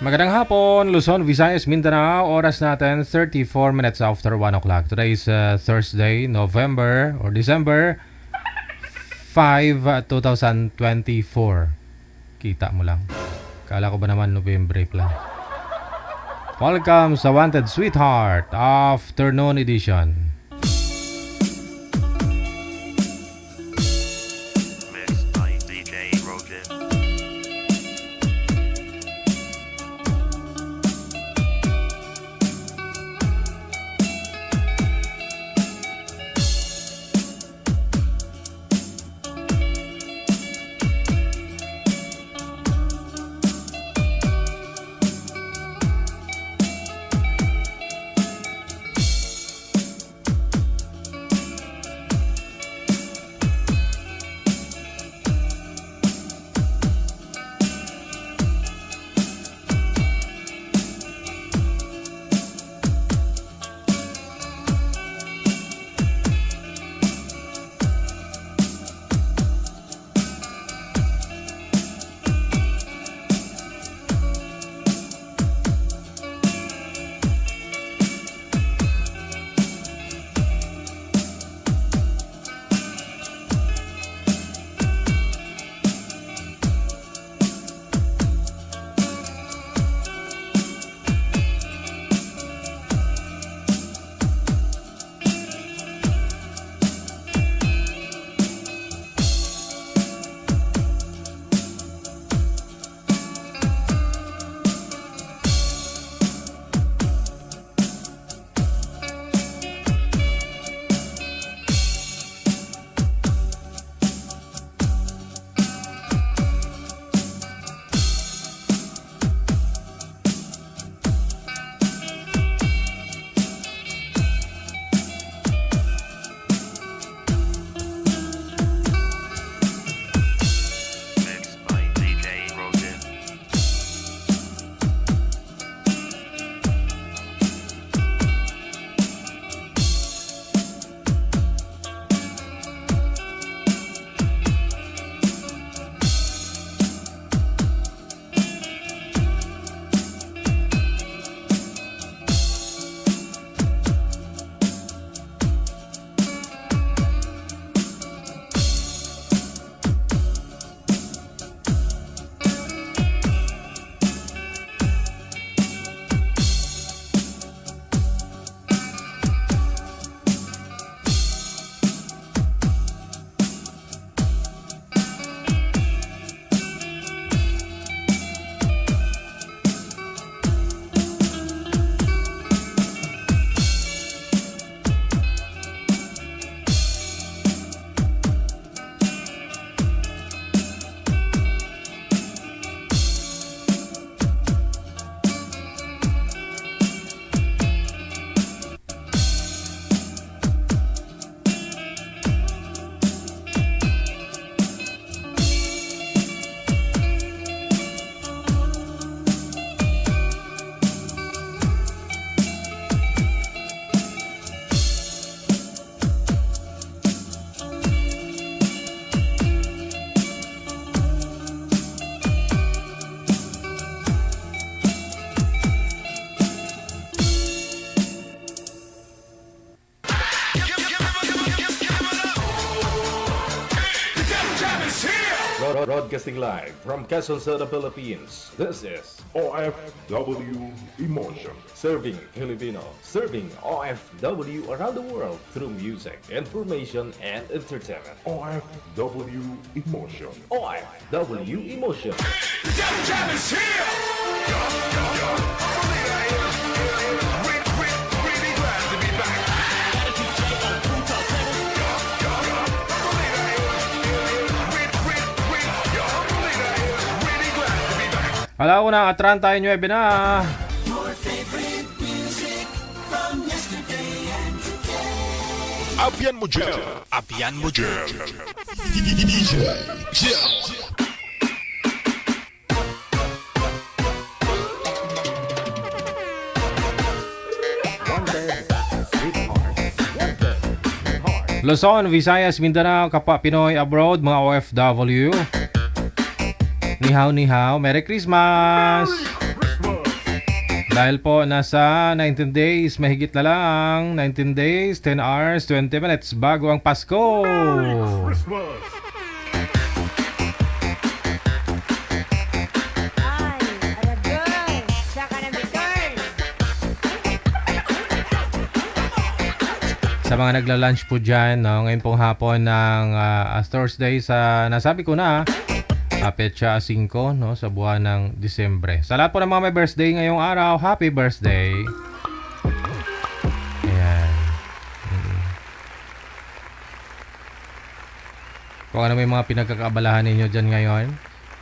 Magandang hapon, Luzon, Visayas, Mindanao. Oras natin 34 minutes after 1 o'clock. Today is Thursday, December 5, 2024. Kita mo lang. Kala ko ba naman November lang. Welcome sa Wanted Sweetheart Afternoon Edition. Mixed by DJ Rogan. Mixed by DJ Rogan. Broadcasting live from Quezon City, Philippines. This is OFW Emotion. Serving Filipino, serving OFW around the world through music, information, and entertainment. OFW Emotion. OFW Emotion. Wala ko na, atran tayo 9 na. Abian mo dyan. Abian mo dyan. DJ Jel. Luzon, Visayas, Mindanao, kapwa Pinoy abroad, mga OFW. Ni hao, Merry Christmas! Dahil po nasa 19 days, mahigit na lang, 19 days, 10 hours, 20 minutes bago ang Pasko. Ay, aragay. Saka na bitar. Sa mga nagla-lunch po dyan, no, ngayon pong hapon ng Thursday sa nasabi ko na, petsa 5, no, sa buwan ng Disyembre. Sa lahat po ng mga may birthday ngayong araw, happy birthday. Ayan. Kung ano may mga pinagkakaabalahan ninyo dyan ngayon,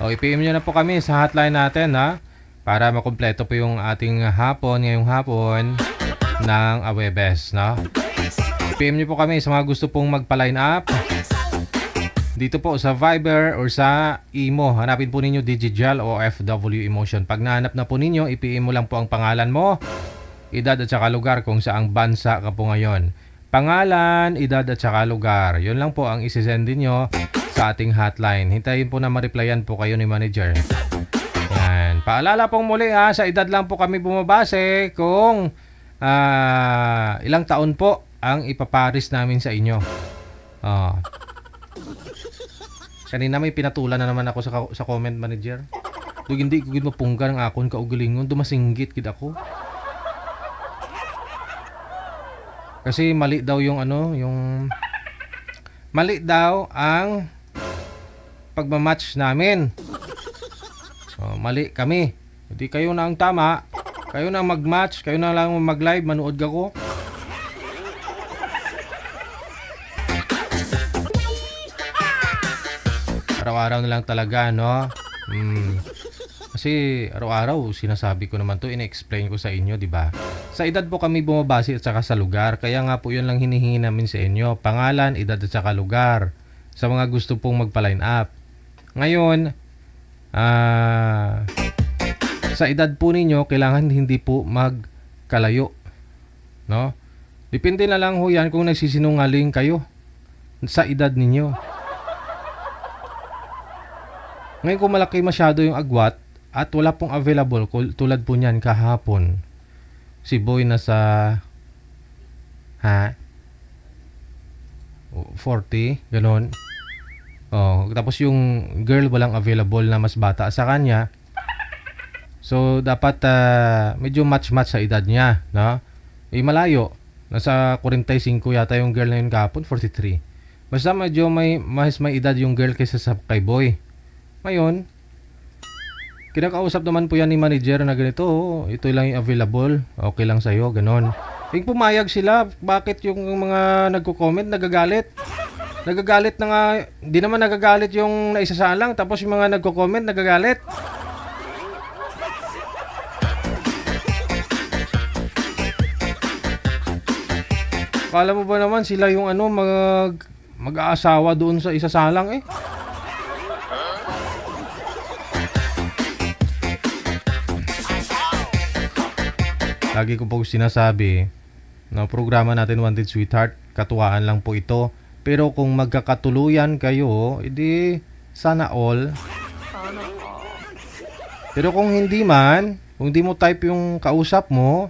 o i-PM nyo na po kami sa hotline natin, ha, para makumpleto po yung ating hapon ngayong hapon ng Awebes, no? PM nyo po kami sa mga gusto pong magpa-line up dito po sa Viber or sa Imo. Hanapin po ninyo Digijal o FW Emotion. Pag nahanap na po ninyo, i-PM mo lang po ang pangalan mo, edad at saka lugar kung saang bansa ka po ngayon. Pangalan, edad at saka lugar. Yun lang po ang isisend nyo sa ating hotline. Hintayin po na ma-replyan po kayo ni manager. Yan. Paalala pong muli, sa edad lang po kami bumabase kung ilang taon po ang ipaparis namin sa inyo. Kanina may pinatulan na naman ako sa comment manager. Hindi ko gid mapunggan ang akon kaugalingon, dumasinggit gid ako. Kasi mali daw yung mali daw ang pagmamatch namin. Mali kami. Hindi kayo na ang tama. Kayo na mag-match, kayo na lang mag-live, manood ako. Araw-araw na lang talaga, no? Kasi araw-araw sinasabi ko naman to, ina-explain ko sa inyo, di ba? Sa edad po kami bumabase at saka sa lugar, kaya nga po yun lang hinihingi namin sa inyo. Pangalan, edad at saka lugar. Sa mga gusto pong magpa-line up. Ngayon, sa edad po ninyo, kailangan hindi po magkalayo. No? Depende na lang ho yan kung nagsisinungaling kayo sa edad ninyo. Ngayon kung malaki masyado yung agwat at wala pong available tulad po niyan kahapon. Si Boy nasa 40, ganon. Tapos yung girl walang available na mas bata sa kanya. So dapat medyo match-match sa edad niya, no? Malayo. Nasa 45 yata yung girl na yun kahapon, 43. Basta medyo mas may edad yung girl kaysa sa kay Boy. Ngayon, kinakausap naman po yan ni manager na ganito, ito lang yung available, okay lang sa'yo, ganon. Yung pumayag sila, bakit yung mga nagko-comment nagagalit? Nagagalit na nga, hindi naman nagagalit yung naisasalang, tapos yung mga nagko-comment nagagalit. Kala mo ba naman sila yung mag-aasawa doon sa isasalang eh? Lagi ko po sinasabi na programa natin Wanted Sweetheart, katuwaan lang po ito. Pero kung magkakatuluyan kayo, edi sana all. Pero kung hindi man, kung hindi mo type yung kausap mo,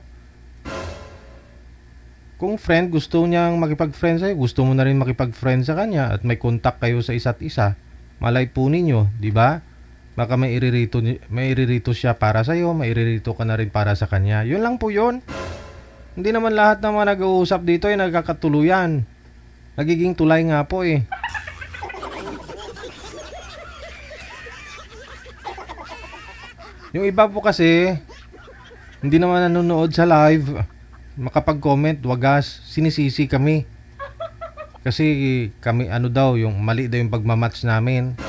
kung friend, gusto niyang makipag-friend sa'yo, gusto mo na rin makipag-friend sa kanya at may contact kayo sa isa't isa, malay po ninyo, di ba? Baka may iririto siya para sa iyo, may iririto ka na rin para sa kanya. Yun lang po yun. Hindi naman lahat ng mga nag-uusap dito ay nagkakatuluyan. Nagiging tulay nga po eh. Yung iba po kasi, hindi naman nanonood sa live, makapag-comment, wagas, sinisisi kami. Kasi kami, yung mali daw yung pagmamatch namin.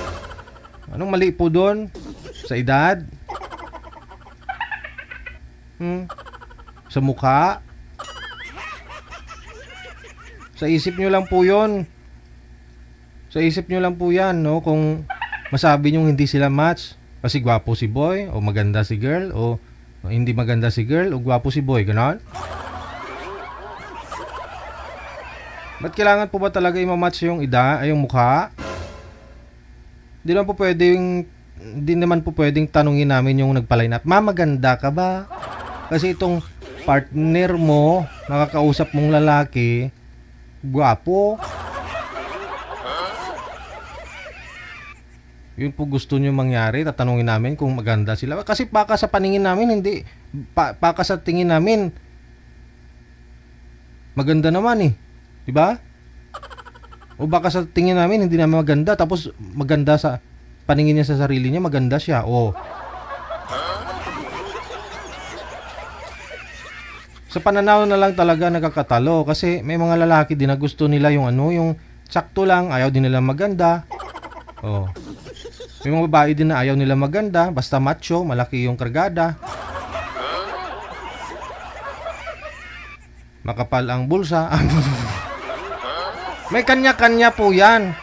Anong mali po doon? Sa edad? Sa mukha? Sa isip nyo lang po yon. Sa isip nyo lang po yan, no? Kung masabi nyo hindi sila match, kasi gwapo si boy, o maganda si girl, o hindi maganda si girl, o gwapo si boy, gano'n? Ba't kailangan po ba talaga i-match yung yung mukha? Hindi naman po pwedeng tanungin namin yung nagpa-line up, maganda ka ba? Kasi itong partner mo, nakakausap mong lalaki, gwapo. Yun po gusto nyo mangyari, tatanungin namin kung maganda sila. Kasi baka sa paningin namin, hindi. Baka sa tingin namin, maganda naman eh. Diba? O baka sa tingin namin, hindi naman maganda. Tapos maganda sa paningin niya sa sarili niya, maganda siya. O. Sa pananaw na lang talaga nakakatalo. Kasi may mga lalaki din na gusto nila yung ano, yung sakto lang, ayaw din nila maganda. O. May mga babae din na ayaw nila maganda, basta macho, malaki yung kargada. Makapal ang bulsa. May kanya-kanya po yan.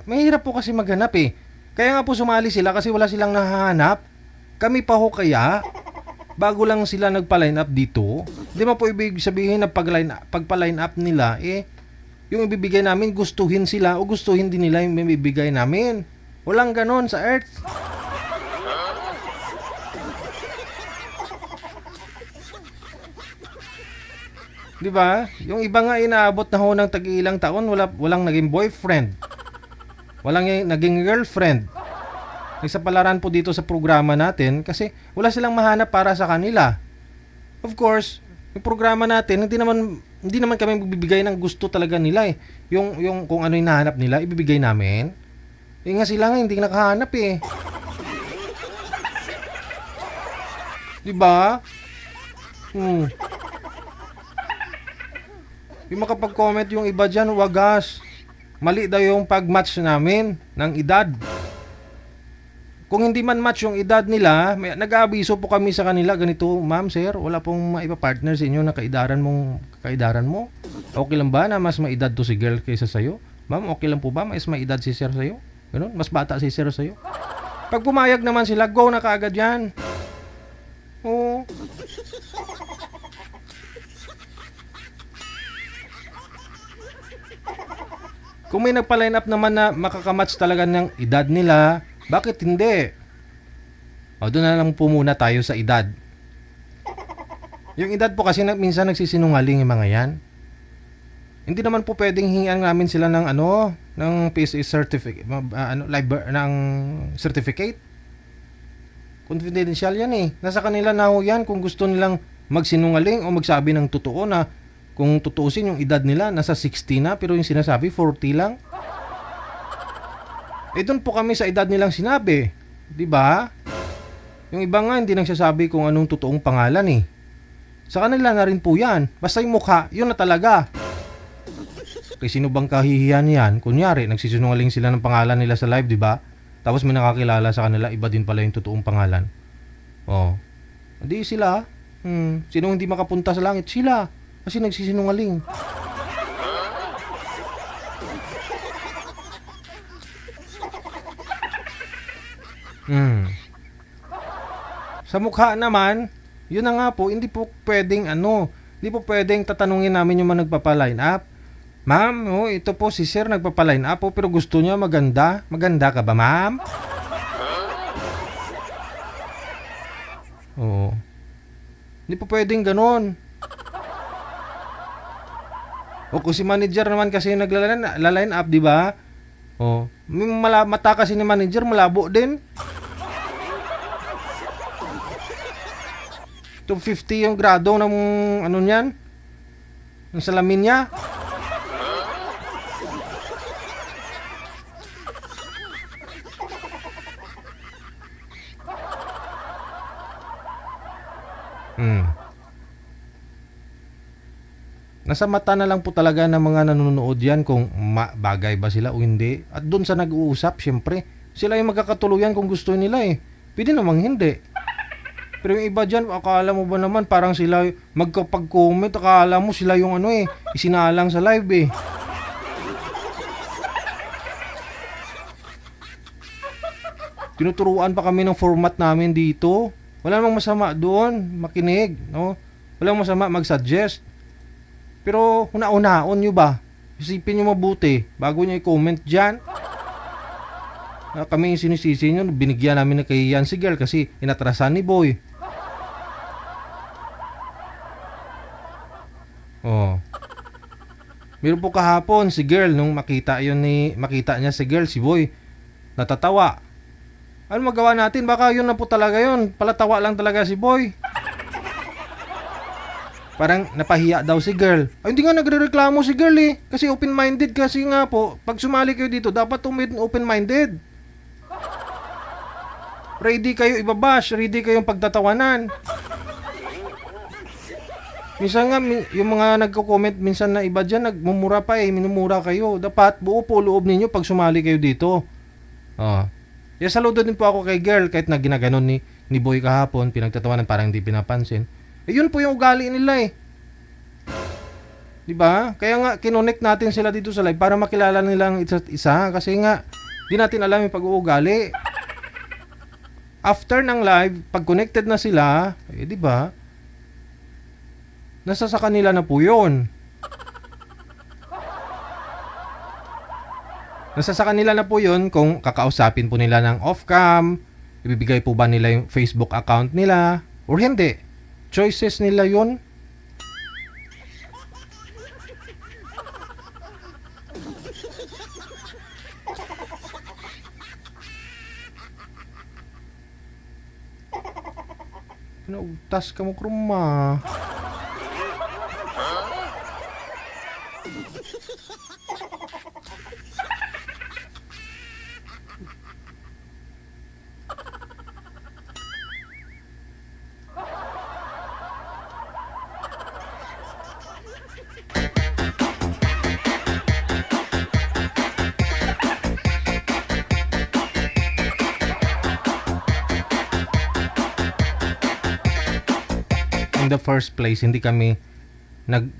Mahirap po kasi maghanap eh. Kaya nga po sumali sila kasi wala silang nahahanap. Kami pa ho kaya, bago lang sila nagpa-line up dito. Di mo po ibig sabihin na pagpa-line up nila, yung ibibigay namin, gustuhin sila o gustuhin din nila yung ibibigay namin. Walang ganon sa Earth. Di ba? Yung iba nga inaabot na ho ng tag-ilang taon, walang naging boyfriend. Walang naging girlfriend. Nagsapalaran po dito sa programa natin kasi wala silang mahanap para sa kanila. Of course, yung programa natin, hindi naman kami bibigay ng gusto talaga nila eh. Yung kung ano yung nahanap nila, ibibigay namin. Nga sila nga hindi nakahanap eh. Diba? Yung makapag-comment yung iba dyan, wagas. Mali daw yung pag-match namin ng edad. Kung hindi man match yung edad nila, nag-aabiso po kami sa kanila, ganito, ma'am, sir, wala pong maipa-partner sa inyo na kaidaran mo. Okay lang ba na mas maedad to si girl kaysa sa'yo? Ma'am, okay lang po ba mas maedad si sir sa'yo? Ganun, mas bata si sir sa'yo. Pag pumayag naman sila, go na kaagad yan. Oo. Kung may nagpa-line up naman na makakamatch talaga ng edad nila, bakit hindi? O, doon na lang po muna tayo sa edad. Yung edad po kasi minsan nagsisinungaling yung mga yan. Hindi naman po pwedeng hingian namin sila ng ng PSA certificate, ng certificate. Confidential yan eh. Nasa kanila na ho yan kung gusto nilang magsinungaling o magsabi ng totoo na kung tutuusin yung edad nila nasa 60 na pero yung sinasabi 40 lang. Doon po kami sa edad nilang sinabi, 'di ba? Yung iba nga hindi nagsasabi kung anong totoong pangalan eh. Sa kanila na rin po 'yan. Basta yung mukha, yun na talaga. Kasi sino bang kahihiyan yan? Kunyari, nagsisinungaling sila ng pangalan nila sa live, di ba? Tapos may nakakilala sa kanila, iba din pala yung totoong pangalan. Oh. Hindi sila. Sino hindi makapunta sa langit? Sila. Kasi nagsisinungaling. Sa mukha naman, yun na nga po, hindi po pwedeng hindi po pwedeng tatanungin namin yung mga nagpapa-line up. Ma'am, ito po si sir nagpapa-line up pero gusto niya maganda. Maganda ka ba, ma'am? Oo. Hindi po pwedeng ganun. O kung si manager naman kasi nagla-line up, di ba? O, mata kasi ni manager malabo din. 250 yung grado ng niyan. Ng salamin niya. Nasa mata na lang po talaga ng mga nanonood yan kung bagay ba sila o hindi. At doon sa nag-uusap, syempre, sila yung magkakatuluyan kung gusto nila eh. Pwede namang hindi. Pero yung iba dyan, akala mo ba naman parang sila magkapag-comment, akala mo sila yung isinalang sa live eh. Tinuturuan pa kami ng format namin dito. Wala namang masama doon, makinig, no? Walang masama mag-suggest. Pero una-unaon nyo ba? Isipin nyo mabuti bago nyo i-comment dyan. Kami yung sinisisi nyo, binigyan namin na kahihiyan si girl kasi inatrasan ni boy. Meron po kahapon si girl nung makita niya si girl, si boy, natatawa. Ano magawa natin? Baka yun na po talaga yun. Palatawa lang talaga si boy. Parang napahiya daw si girl. Ay, hindi nga nagrereklamo si girl eh. Kasi open-minded kasi nga po. Pag sumali kayo dito, dapat open-minded. Ready kayo ibabash. Ready kayong pagtatawanan. Minsan nga, yung mga nagko-comment minsan na iba dyan, nagmumura pa eh. Minumura kayo. Dapat buo po loob ninyo pag sumali kayo dito. Kaya saludo din po ako kay girl. Kahit na ginaganon ni boy kahapon, pinagtatawanan parang hindi pinapansin. Yun po yung ugali nila eh. 'Di ba? Kaya nga kinonect natin sila dito sa live para makilala nila ang isa't isa kasi nga di natin alam yung pag-uugali. After ng live, pag connected na sila, 'di ba? Nasa sa kanila na po 'yon. Nasa sa kanila na po 'yon kung kakausapin po nila ng off-cam, ibibigay po ba nila yung Facebook account nila or hindi. Choices nila yun. Pinautas ka mo kruma. In the first place, hindi kami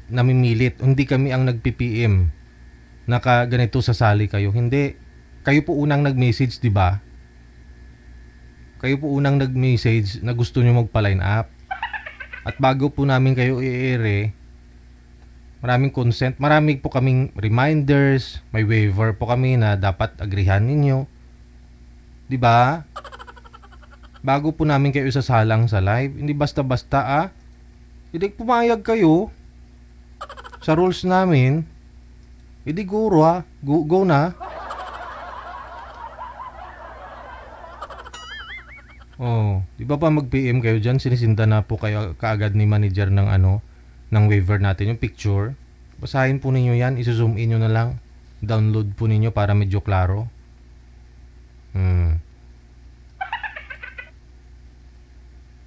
namimilit. Hindi kami ang nag-PPM na ganito sasali kayo. Hindi. Kayo po unang nag-message, di ba? Kayo po unang nag-message na gusto nyo magpa-line up. At bago po namin kayo i-ere, maraming consent, marami po kaming reminders, may waiver po kami na dapat agrihan ninyo. Di ba? Bago po namin kayo sasalang sa live, hindi basta-basta Hindi pumayag kayo sa rules namin. Hindi guro go na. Di ba pa mag-PM kayo diyan, sinisinda na po kayo kaagad ni manager ng ng waiver natin yung picture. Basahin po ninyo 'yan, i-zoom in niyo na lang. Download po ninyo para medyo klaro.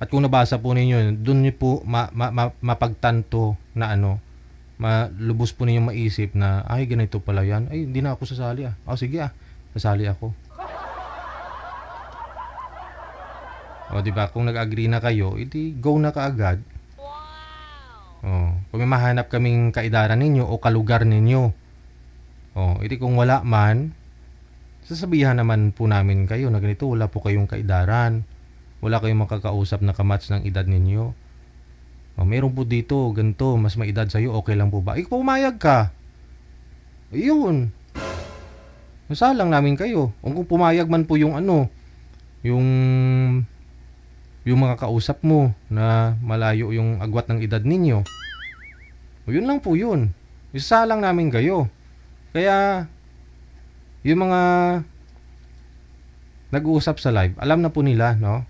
At kung nabasa po ninyo, doon niyo po mapagtanto na malubos po ninyo maisip na, ay, ganito pala yan. Ay, hindi na ako sasali sige sasali ako. Diba? Kung nag-agree na kayo, edi go na kaagad. Kung may mahanap kaming kaidaran ninyo o kalugar ninyo, edi kung wala man, sasabihan naman po namin kayo na ganito, wala po kayong kaidaran. Wala kayong makakausap na kamatch ng edad ninyo. Meron po dito, ganito, mas may edad sa'yo, okay lang po ba? Pumayag ka. Ayun. Nasalang namin kayo. Kung pumayag man po yung yung mga kausap mo na malayo yung agwat ng edad ninyo. Yun lang po yun. Isasalang namin kayo. Kaya, yung mga nag-uusap sa live, alam na po nila, no?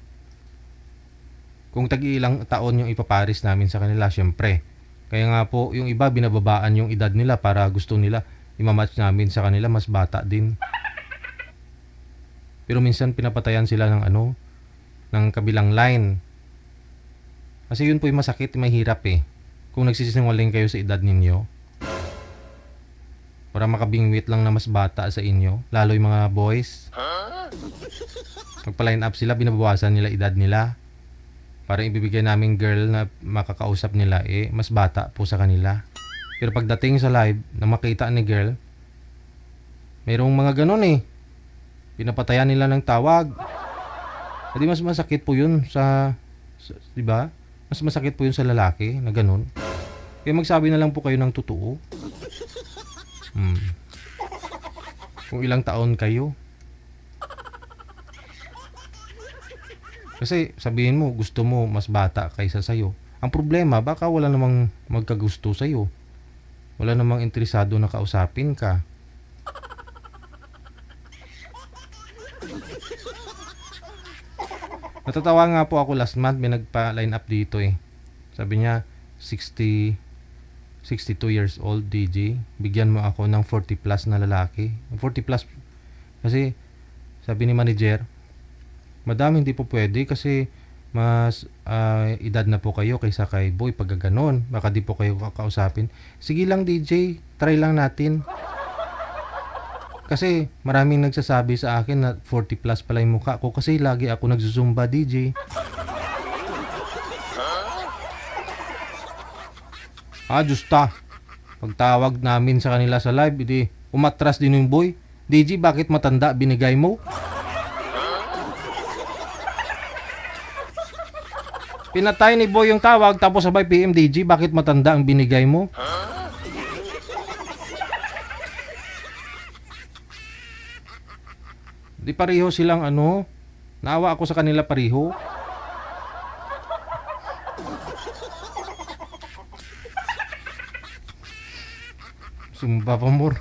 Kung tag-ilang taon yung ipaparis namin sa kanila, syempre. Kaya nga po, yung iba binababaan yung edad nila para gusto nila imamatch namin sa kanila, mas bata din. Pero minsan pinapatayan sila ng ng kabilang line. Kasi yun po yung masakit, mahirap eh. Kung nagsisinungaling kayo sa edad ninyo, para makabingwit lang na mas bata sa inyo, lalo yung mga boys. Magpa-line up sila, binabawasan nila edad nila. Para ibibigay namin girl na makakausap nila, mas bata po sa kanila. Pero pagdating sa live, na makita ni girl, mayroong mga ganun pinapatayan nila ng tawag. Hindi mas masakit po yun di ba? Mas masakit po yun sa lalaki na ganun. Kaya magsabi na lang po kayo ng totoo. Kung ilang taon kayo. Kasi sabihin mo, gusto mo mas bata kaysa sa'yo. Ang problema, baka wala namang magkagusto sa'yo. Wala namang interesado na kausapin ka. Natatawa nga po ako last month, may nagpa-line up dito eh. Sabi niya, 62 years old DJ, bigyan mo ako ng 40 plus na lalaki. 40 plus, kasi sabi ni manager, madam hindi po pwede kasi mas edad na po kayo kaysa kay boy pag ganon. Baka di po kayo kakausapin. Sige lang DJ, try lang natin. Kasi maraming nagsasabi sa akin na 40 plus pala yung mukha ko kasi lagi ako nagsusumba DJ. Justa. Pagtawag namin sa kanila sa live, umatras din yung boy. DJ, bakit matanda binigay mo? Pinatay ni boy yung tawag tapos sabay PM DJ, bakit matanda ang binigay mo? Di pareho silang naawa ako sa kanila pareho. Sumba pa more.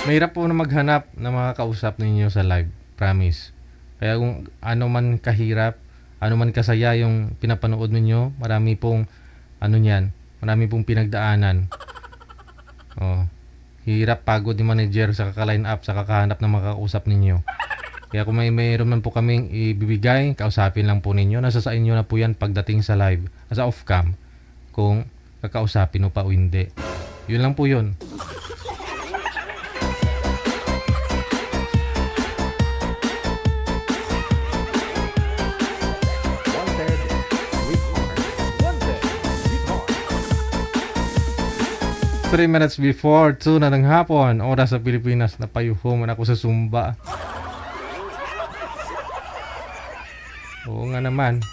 Mahirap po na maghanap ng mga kausap ninyo sa live, promise. Kaya kung ano man kahirap, ano man kasaya yung pinapanood ninyo, marami pong marami pong pinagdaanan. Hirap, pagod ni manager sa kaka-line up, sa kakahanap ng mga kausap ninyo. Kaya kung mayroon man po kaming ibibigay, kausapin lang po ninyo. Nasa sa inyo na po yan pagdating sa live, sa off-cam, kung kakausapin o pa o hindi. Yun lang po yun. Wanted, sweetheart. Wanted, sweetheart. 3 minutes before 2 na ng hapon, oras sa Pilipinas, napayuhong ako sa Zumba. Oo nga naman.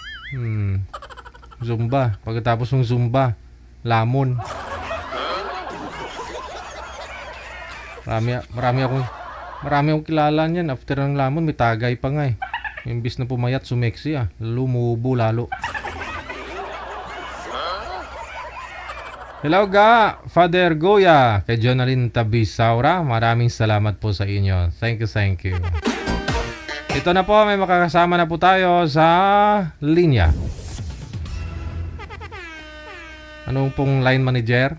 Zumba. Pagkatapos ng Zumba, lamon. Marami akong kilala niyan. After ng lamon, may tagay pa nga eh. Imbis na pumayat, sumeksi lumubo lalo. Hello ga, Father Goya, kay Jonalyn Tabisaura. Maraming salamat po sa inyo. Thank you. Ito na po, may makakasama na po tayo sa linya. Anong pong line manager?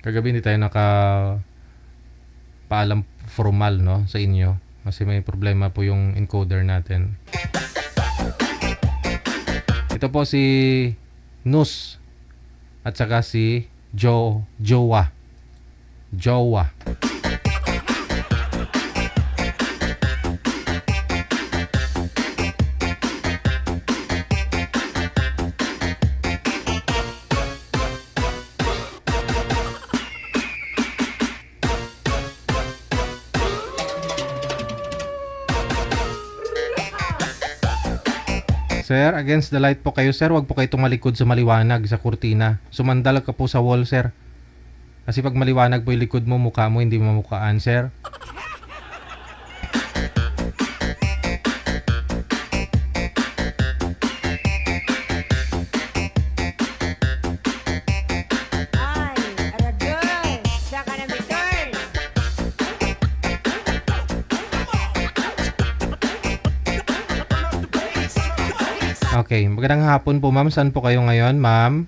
Kagabi hindi tayo paalam formal sa inyo kasi may problema po yung encoder natin. Ito po si Nus at saka si Jowa. Sir, against the light po kayo, sir. Huwag po kayo tumalikod sa maliwanag sa kurtina. Sumandal ka po sa wall, sir. Kasi pag maliwanag po yung likod mo, mukha mo, hindi mamukhaan, sir. Ay, aragay. Saka na may turn. Okay, magandang hapon po, ma'am. Saan po kayo ngayon, ma'am?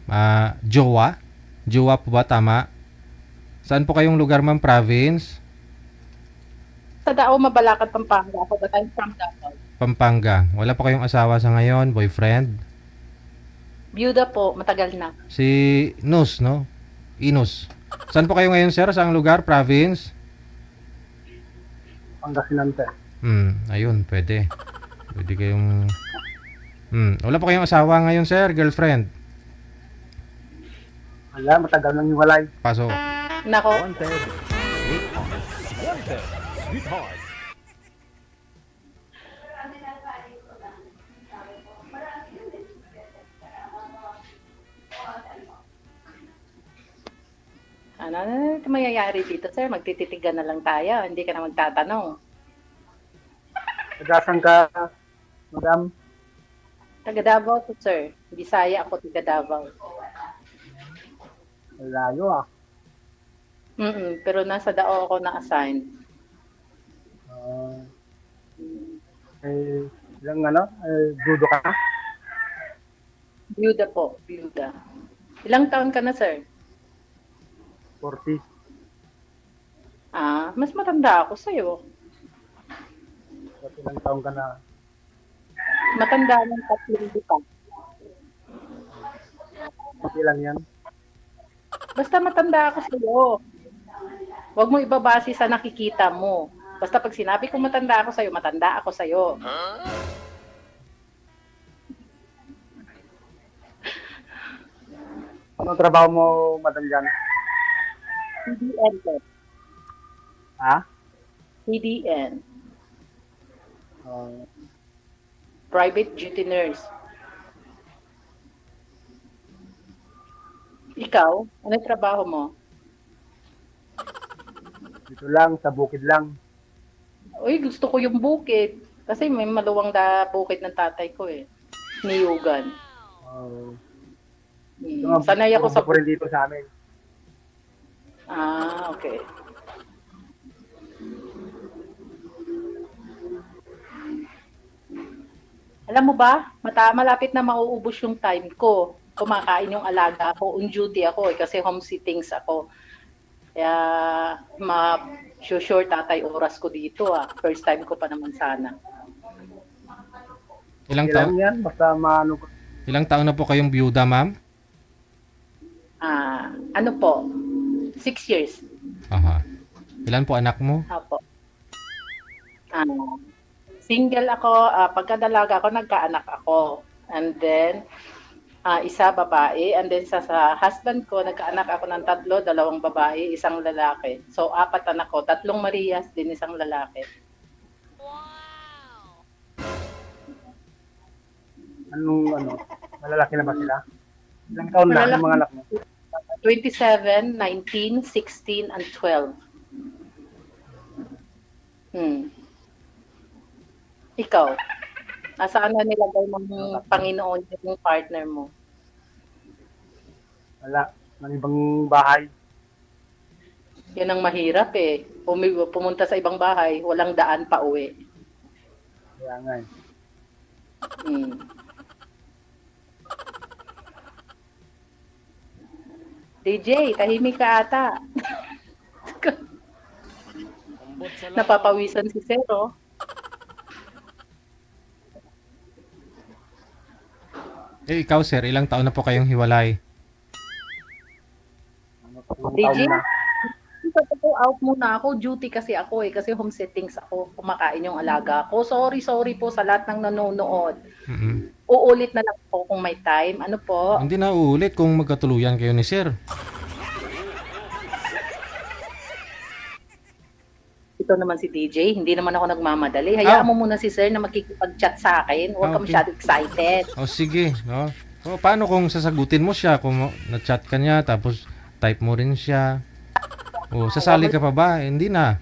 Jowa? Jowa po ba? Tama? Saan po kayong lugar, ma'am? Province? Sa Dao, Mabalacat, Pampanga. Ako ba tayo from Davao? Pampanga. Wala po kayong asawa sa ngayon? Boyfriend? Byuda po, matagal na. Si Nus, no? Inus. Saan po kayo ngayon, sir? Saang lugar? Province? Pangasinan, sir. Ayun, pwede. Pwede kayong... wala pa kayong asawa ngayon, sir? Girlfriend? Wala, matagal nang hiwalay. Paso. Nako, Wanted, sweetheart. ano mayayari dito, sir? Magtititigan na lang tayo. Hindi ka na magtatanong. Nagasan ka, madam? Taga Davao to, sir. Bisaya ako, taga Davao. Layo ah. Pero nasa Dao ako na-assign. Ilang judo ka na? Byuda po, byuda. Ilang taon ka na, sir? 40. Mas matanda ako sa'yo. At ilang taong ka na? Matanda ng 3 ka. Okay lang yan. Basta matanda ako sa'yo. Huwag mo ibabase sa nakikita mo. Basta pag sinabi ko matanda ako sa'yo, matanda ako sa'yo. Anong trabaho mo, madam dyan? PDN po. Ha? PDN. Private Duty Nurse. Ikaw, ano trabaho mo? Dito lang, sa bukid lang. Uy, gusto ko yung bukid. Kasi may maluwang bukid ng tatay ko eh. Niyugan. Sanay ako sa rin dito sa amin. Okay. Alam mo ba, malapit na mauubos yung time ko. Kumakain yung alaga ko, on duty ako kasi home sittings ako. Kaya sure tatay oras ko dito First time ko pa naman sana. Ilang Ilang taon? yan, basta maano ko. Ilang taon na po kayong byuda, ma'am? Ano po? 6 years. Aha. Ilan po anak mo? Apo. Single ako, pagkadalaga ako, nagkaanak ako. And then, isa babae. And then sa husband ko, nagkaanak ako ng 3, 2 babae, 1 lalaki. So, 4 anak ko, 3 Marias, din 1 lalaki. Anong malalaki na ba sila? Ilang taon na ang mga anak mo? 27, 19, 16, and 12. Ikaw, nasaan na nilagay ng Panginoon yung partner mo? Wala, ng ibang bahay. Yan ang mahirap eh. Pumunta sa ibang bahay, walang daan pa uwi. Kaya nga eh. DJ, tahimik ka ata. Napapawisan si Zero. Ikaw, sir, ilang taon na po kayong hiwalay? DJ, out muna ako. Duty kasi ako eh. Kasi home settings ako. Kumakain yung alaga ko. Sorry po sa lahat ng nanonood. Uulit na lang po kung may time. Ano po? Hindi na uulit kung magkatuluyan kayo ni sir. Ito naman si DJ. Hindi naman ako nagmamadali. Hayaan mo muna si sir na makikipag-chat sa akin. Huwag ka masyado excited. Sige. Paano kung sasagutin mo siya? Kung na-chat ka niya, tapos type mo rin siya. Sasali ka pa ba? Hindi na.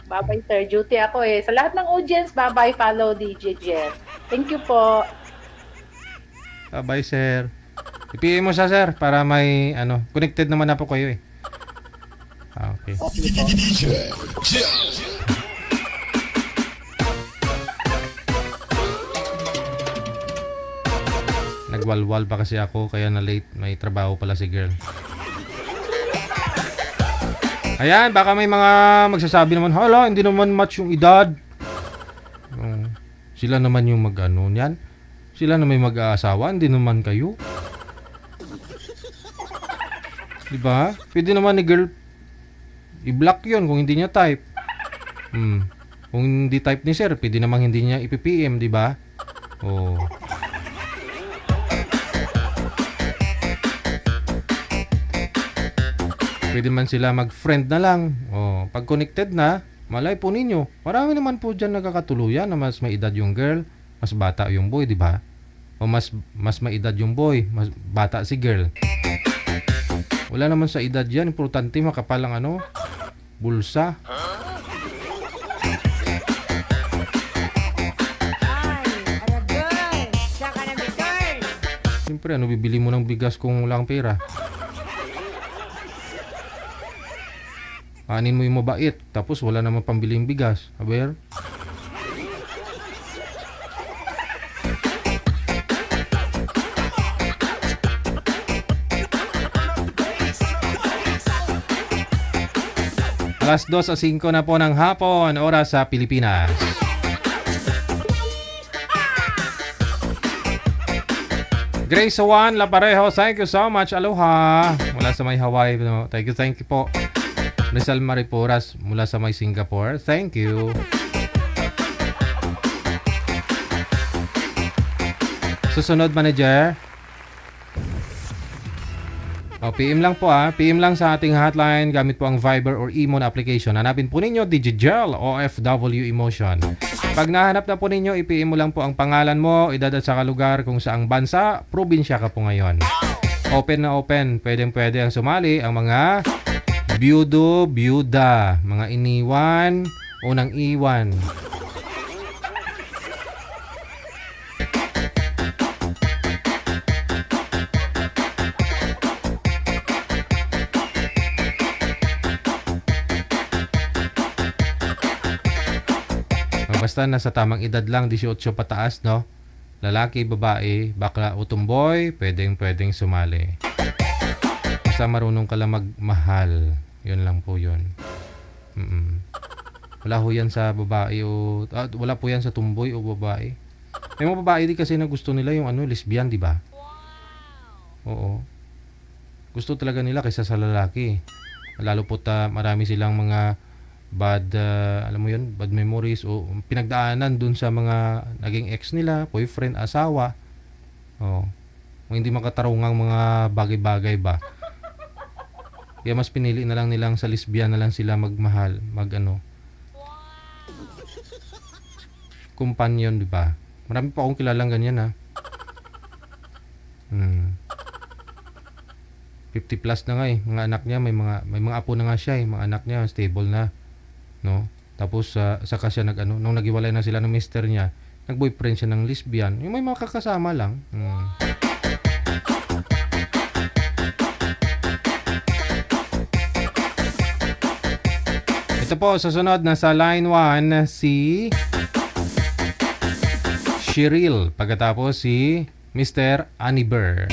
Bye-bye, sir. Duty ako eh. Sa lahat ng audience, bye-bye, follow DJ Jeff. Thank you po. Bye, sir. I-PM mo siya, sir, para may, connected naman na po kayo eh. Okay. Nagwalwal pa kasi ako, kaya na late. May trabaho pala si girl. Ayan, baka may mga magsasabi naman, hala, hindi naman match yung edad. Sila naman yung mag-ano niyan. Sila na may mag-aasawa, hindi naman kayo. Diba? Pwede naman ni girl I-block yun kung hindi niya type. Kung hindi type ni sir, pwede namang hindi niya ipipm, di ba? Oh. Pwede man sila mag-friend na lang. Oh, pag connected na, malay po ninyo. Marami naman po dyan nagkakatuluyan na mas may edad yung girl, mas bata yung boy, di ba? O mas may edad yung boy, mas bata si girl. Wala naman sa edad yan. Importante makapal ang ano, bulsa. Ay, aragay. Saka na bitor. Siyempre, ano bibili mo ng bigas kung wala kang pera? Anin mo yung mabait, tapos wala naman pambiling bigas. Aber? Alas 2:05 na po ng hapon, oras sa Pilipinas. Grace Juan Laparejo, thank you so much. Aloha. Mula sa may Hawaii. Thank you po. Rizal Mariporas mula sa may Singapore. Thank you. Susunod, manager. PM lang po PM lang sa ating hotline gamit po ang Viber or Imo na application. Hanapin po ninyo Digigel OFW Emotion. Pag nahanap na po ninyo, i-PM mo lang po ang pangalan mo, edad at saka lugar kung saang bansa, probinsya ka po ngayon. Open na open. Pwede ang sumali ang mga byudo, byuda, mga iniwan, unang iwan. Basta nasa tamang edad lang, 18 pataas, no? Lalaki, babae, bakla o tumboy, pwedeng sumali. Basta marunong ka lang magmahal. Yun lang po yun. Wala ho yan sa babae o... wala po yan sa tumboy o babae. May mga babae din kasi na gusto nila yung lesbian, di ba? Oo. Gusto talaga nila kaysa sa lalaki. Lalo po marami silang mga bad, alam mo yun, bad memories o pinagdaanan dun sa mga naging ex nila, boyfriend, asawa. Kung hindi makatarungang mga bagay-bagay ba. Kaya mas pinili na lang nilang sa lesbian na lang sila magmahal, companion, di ba? Marami pa akong kilalang ganyan, 50 plus na nga mga anak niya, may mga apo na nga siya mga anak niya stable na, no? Tapos saka siya nung naghiwalay na sila ng mister niya, nag-boyfriend siya ng lesbian, yung may mga kakasama lang. Ito po, susunod na sa line 1 si Cheryl, pagkatapos si Mr. Aniber.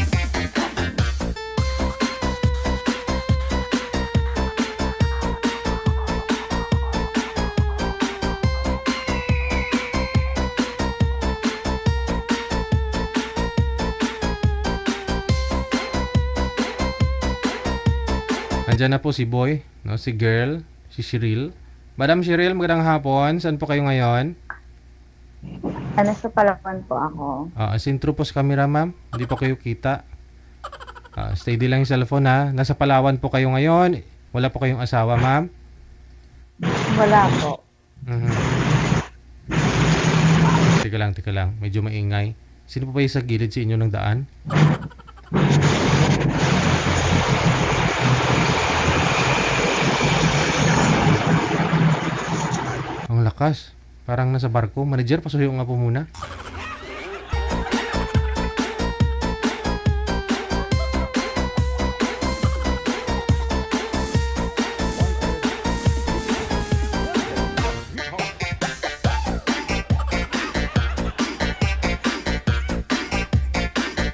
Andyan na po si boy, no? Si girl, si Cheryl. Madam Cheryl, magandang hapon. Saan po kayo ngayon? Sa Palawan po ako. Sintropos camera, ma'am. Hindi po kayo kita. Steady lang yung cellphone, ha. Nasa Palawan po kayo ngayon. Wala po kayong asawa, ma'am? Wala po. Teka lang. Medyo maingay. Sino po ba yung sa gilid sa inyo ng daan? Ang lakas. Parang nasa barko. Manager, pasuyo nga po muna.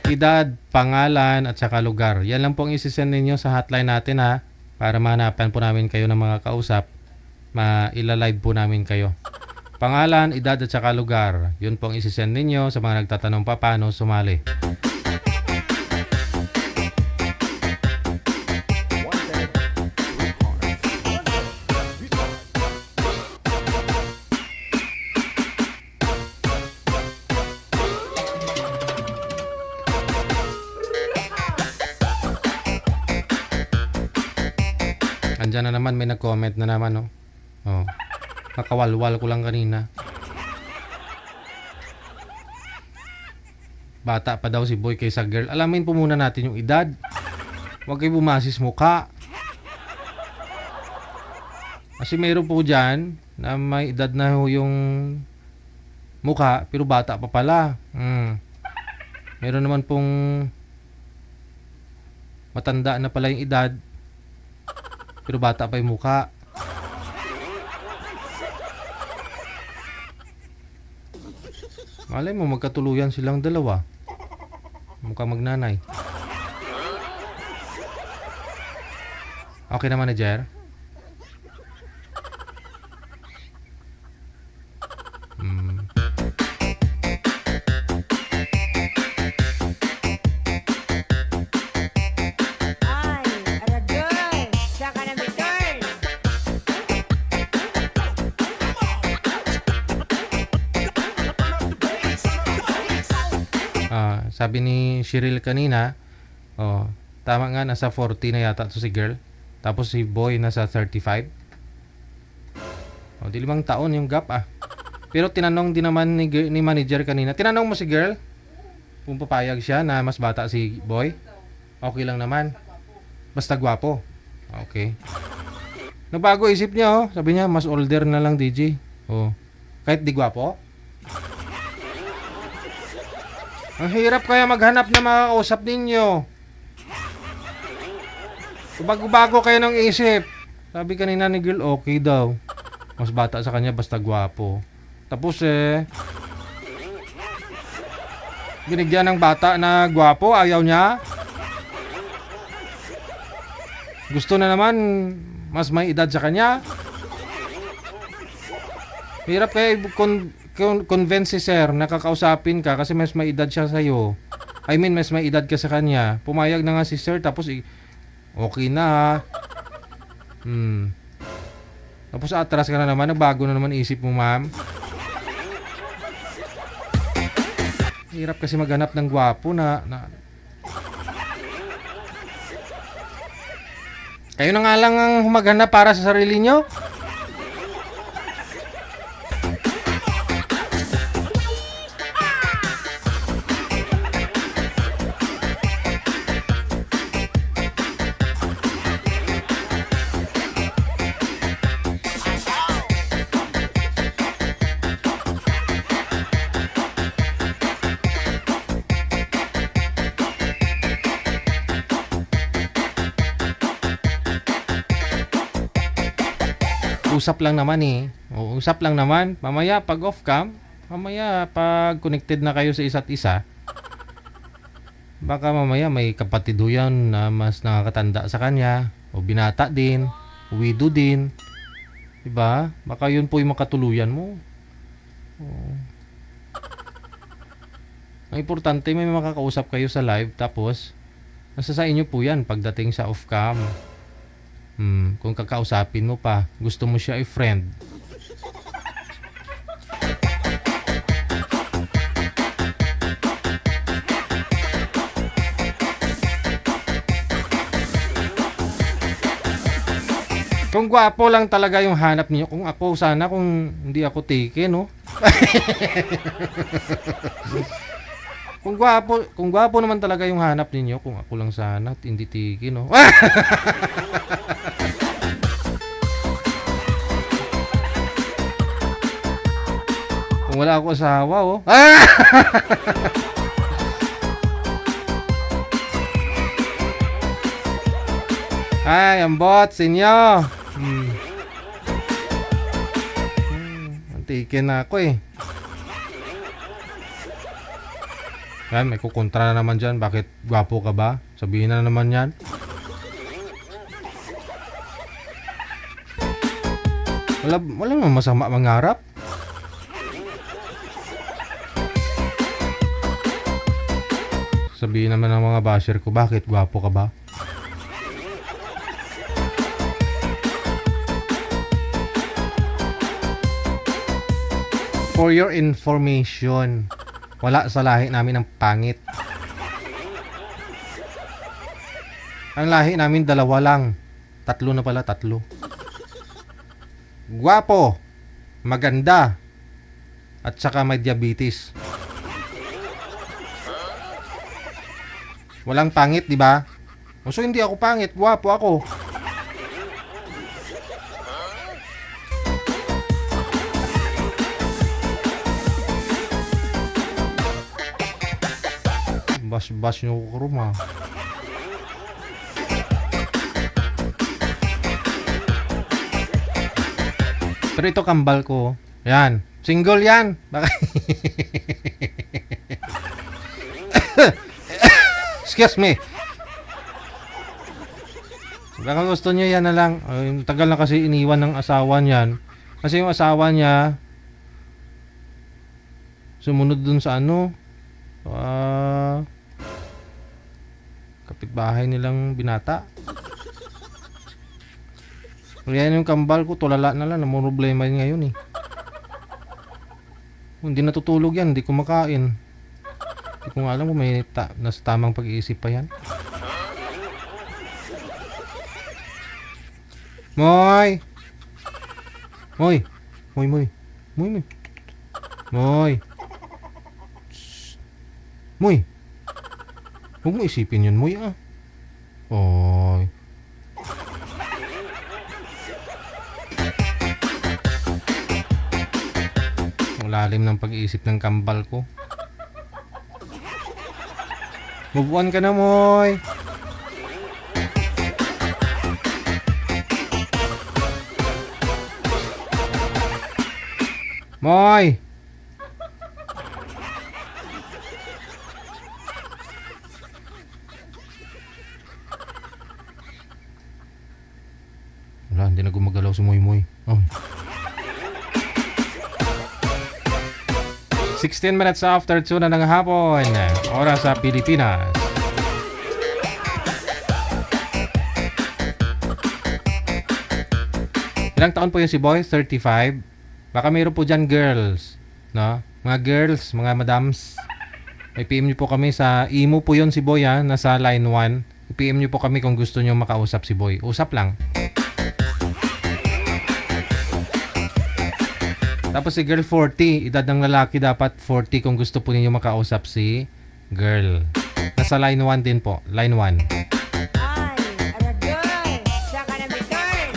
Edad, pangalan, at saka lugar. Yan lang po ang isisend ninyo sa hotline natin, ha. Para mahanapan po namin kayo ng mga kausap. Ila-live po namin kayo. Pangalan, edad at saka lugar. Yun pong isisend ninyo sa mga nagtatanong pa paano sumali. Andyan na naman, may nag-comment na naman, no? Oh. Nakawalwal ko lang kanina. Bata pa daw si boy kaysa girl. Alamin po muna natin yung edad. Huwag kayo bumasis mukha. Kasi mayroon po dyan na may edad na yung mukha pero bata pa pala. Meron naman pong matanda na pala yung edad pero bata pa yung mukha. Malay mo magkatuluyan silang dalawa. Mukha magnanay. Okay na, manager? Ay, aragay. Saka na may turn. Sabi ni Cheryl kanina, tama nga, nasa 40 na yata to si girl. Tapos si boy nasa 35. Di 5 taon yung gap Pero tinanong din naman ni manager kanina. Tinanong mo si girl kung papayag siya na mas bata si boy. Okay lang naman. Basta gwapo. Okay. Nabago isip niya, Sabi niya, mas older na lang, DJ. Kahit di gwapo. Ang hirap kaya maghanap na makakausap ninyo. Bago-bago kayo ng isip. Sabi kanina ni girl, okay daw. Mas bata sa kanya, basta gwapo. Tapos binigyan ng bata na gwapo, ayaw niya. Gusto na naman mas may edad sa kanya. Hirap kaya convince si sir na kakausapin ka kasi mas may edad siya sa'yo. I mean, mas may edad ka sa kanya. Pumayag na nga si sir tapos okay na Tapos atras ka na naman, nagbago na naman isip mo, ma'am. Hirap kasi maghanap ng gwapo na Kayo na nga lang ang maghanap para sa sarili nyo. Usap lang naman usap lang naman. Mamaya pag off cam, mamaya pag connected na kayo sa isa't isa, baka mamaya may kapatid ho yan na mas nakakatanda sa kanya, o binata din, o widow din. Diba? Baka yun po yung makatuluyan mo. Ang importante may makakausap kayo sa live, tapos nasa sa inyo po yan pagdating sa off cam. Kung kakausapin mo pa, gusto mo siya i-friend. Kung gwapo lang talaga yung hanap niyo, kung ako sana, kung hindi ako tike, no? Kung gwapo naman talaga yung hanap ninyo, kung ako lang sana, hindi tiki, no? Kung wala ako asawa, Ay, ang bots inyo. Antikin na ako Yan, may kukontra na naman dyan. Bakit gwapo ka ba? Sabihin na naman yan. Wala naman masama mangarap. Sabihin naman ng mga basher ko, bakit gwapo ka ba? For your information, wala sa lahi namin ang pangit. Ang lahi namin 2 lang. Tatlo na pala, tatlo. Gwapo, maganda, at saka may diabetes. Walang pangit, di ba? So hindi ako pangit, gwapo ako. Bas-bas nyo ko rumah. Pero ito kambal ko. Yan. Single yan. Excuse me. Baka gusto niya yan na lang. Ay, tagal na kasi iniwan ng asawa niyan. Kasi yung asawa niya sumunod dun sa ano. Kapitbahay nilang binata. Yan yung kambal ko, tulala na lang, namang problema yun ngayon eh. Kung hindi natutulog yan, hindi kumakain. Hindi ko nga alam kung may nasa tamang pag-iisip pa yan. Moy! Moy! Moy, moy. Moy, moy. Moy! Shh. Moy! Huwag mo isipin yun, Moy ah. Oy. Lalim ng pag-iisip ng kambal ko. Move on ka na, Moy. Moy. Wala, hindi na gumagalaw si Moy Moy. Oh. 16 minutes after 2 na ng hapon, oras sa Pilipinas. Ilang taon po yun si Boy? 35? Baka mayroon po dyan girls, no? Mga girls, mga madams. I-PM nyo po kami sa imo po yun si Boy ha, nasa line 1. I-PM nyo po kami kung gusto nyo makausap si Boy. Usap lang. Tapos si girl 40, edad ng lalaki dapat 40 kung gusto po ninyo makausap si girl. Nasa line 1 din po, line 1. Ay, aragay. Saka na may turn.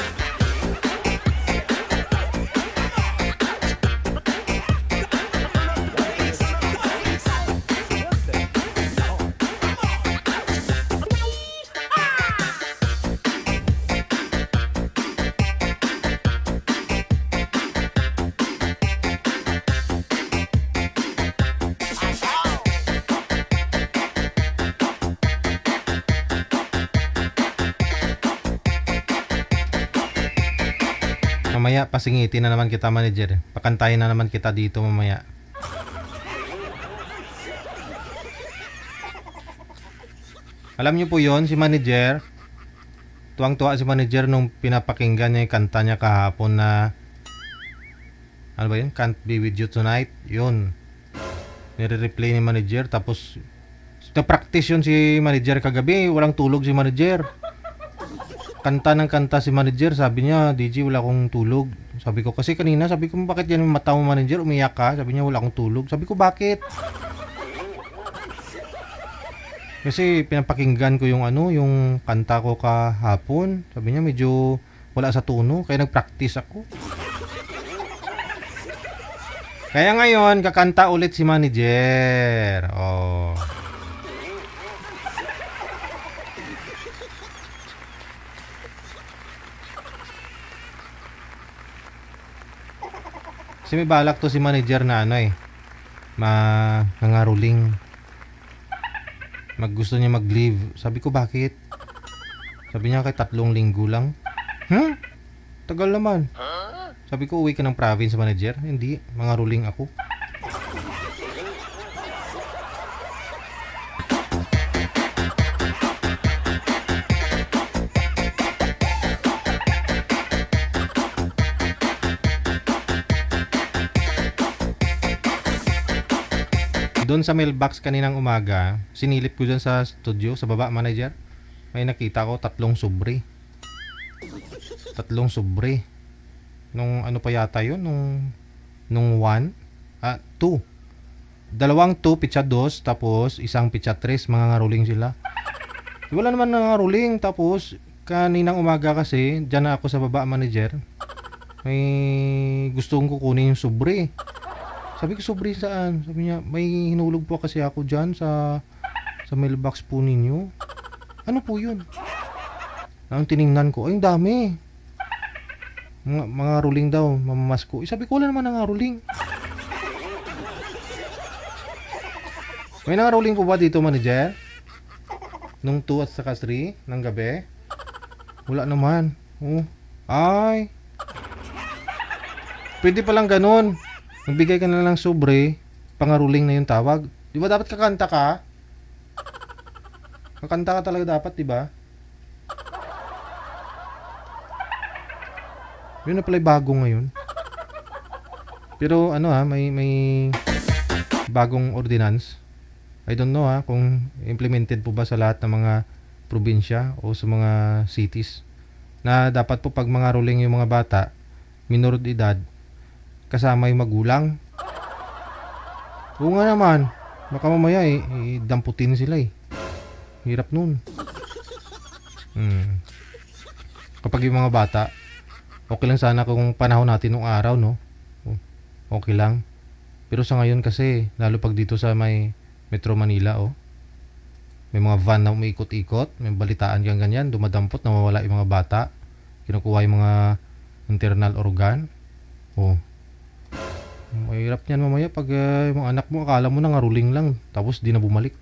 Mamaya pasingitin na naman kita, manager. Pakantayin na naman kita dito mamaya. Alam niyo po yon si manager. Tuwang-tuwa si manager nung pinapakinggan niya yung kanta niya kahapon na ano ba yun? Can't Be With You Tonight. Yun. Nire-replay ni manager. Tapos na-practice yun si manager kagabi. Walang tulog si manager. Kanta ng kanta si manager, sabi niya, DJ, wala akong tulog. Sabi ko, kasi kanina, sabi ko, bakit yan yung mata mo, manager, umiyak ka? Sabi niya, wala akong tulog. Sabi ko, bakit? Kasi pinapakinggan ko yung ano, yung kanta ko kahapon. Sabi niya, medyo wala sa tono, kaya nag-practice ako. Kaya ngayon, kakanta ulit si manager. Oh. Kasi may balak to si manager na ano nangaruling. Gusto niya mag-leave. Sabi ko, bakit? Sabi niya, kay 3 linggo lang. Tagal naman. Sabi ko, uwi ka ng province, manager. Hindi, mangaruling ako. Doon sa mailbox kaninang umaga, sinilip ko dyan sa studio, sa baba, manager. May nakita ko 3 sobre. 3 sobre. Nung ano pa yata yun? Nung 2. 2 pitsa 2, tapos isang pitsa 3, mga ngaruling sila. Wala naman na ngaruling. Tapos kaninang umaga kasi, dyan na ako sa baba, manager. May gustong kukunin yung sobre. Sabi ko, sobre saan? Sabi niya, may hinulog po kasi ako dyan sa mailbox po ninyo. Ano po yun? Nang tiningnan ko, ay, ang dami. Mga ruling daw, mamamasko. Sabi ko, wala naman nga ruling. May nangaruling po ba dito, manager? Nung 2 at saka 3 ng gabi? Wala naman. Oh. Ay. Pwede palang ganun. Nagbigay ka na lang sobre, pangaruling na yung tawag. Di ba dapat kakanta ka? Kakanta ka talaga dapat, di ba? Yun na pala yung bago ngayon. Pero ano may bagong ordinance. I don't know kung implemented po ba sa lahat ng mga probinsya o sa mga cities. Na dapat po pag mga ruling yung mga bata, minor de edad, kasama yung magulang. Oo nga naman. Baka mamaya damputin sila Hirap nun. Kapag yung mga bata, okay lang sana kung panahon natin nung araw, no? Okay lang. Pero sa ngayon kasi, lalo pag dito sa may Metro Manila, may mga van na umiikot-ikot, may balitaan ganyan, dumadampot, nawawala yung mga bata, kinukuha yung mga internal organ. Mahirap niyan mamaya pag yung anak mo, akala mo na ngaruling lang, tapos di na bumalik.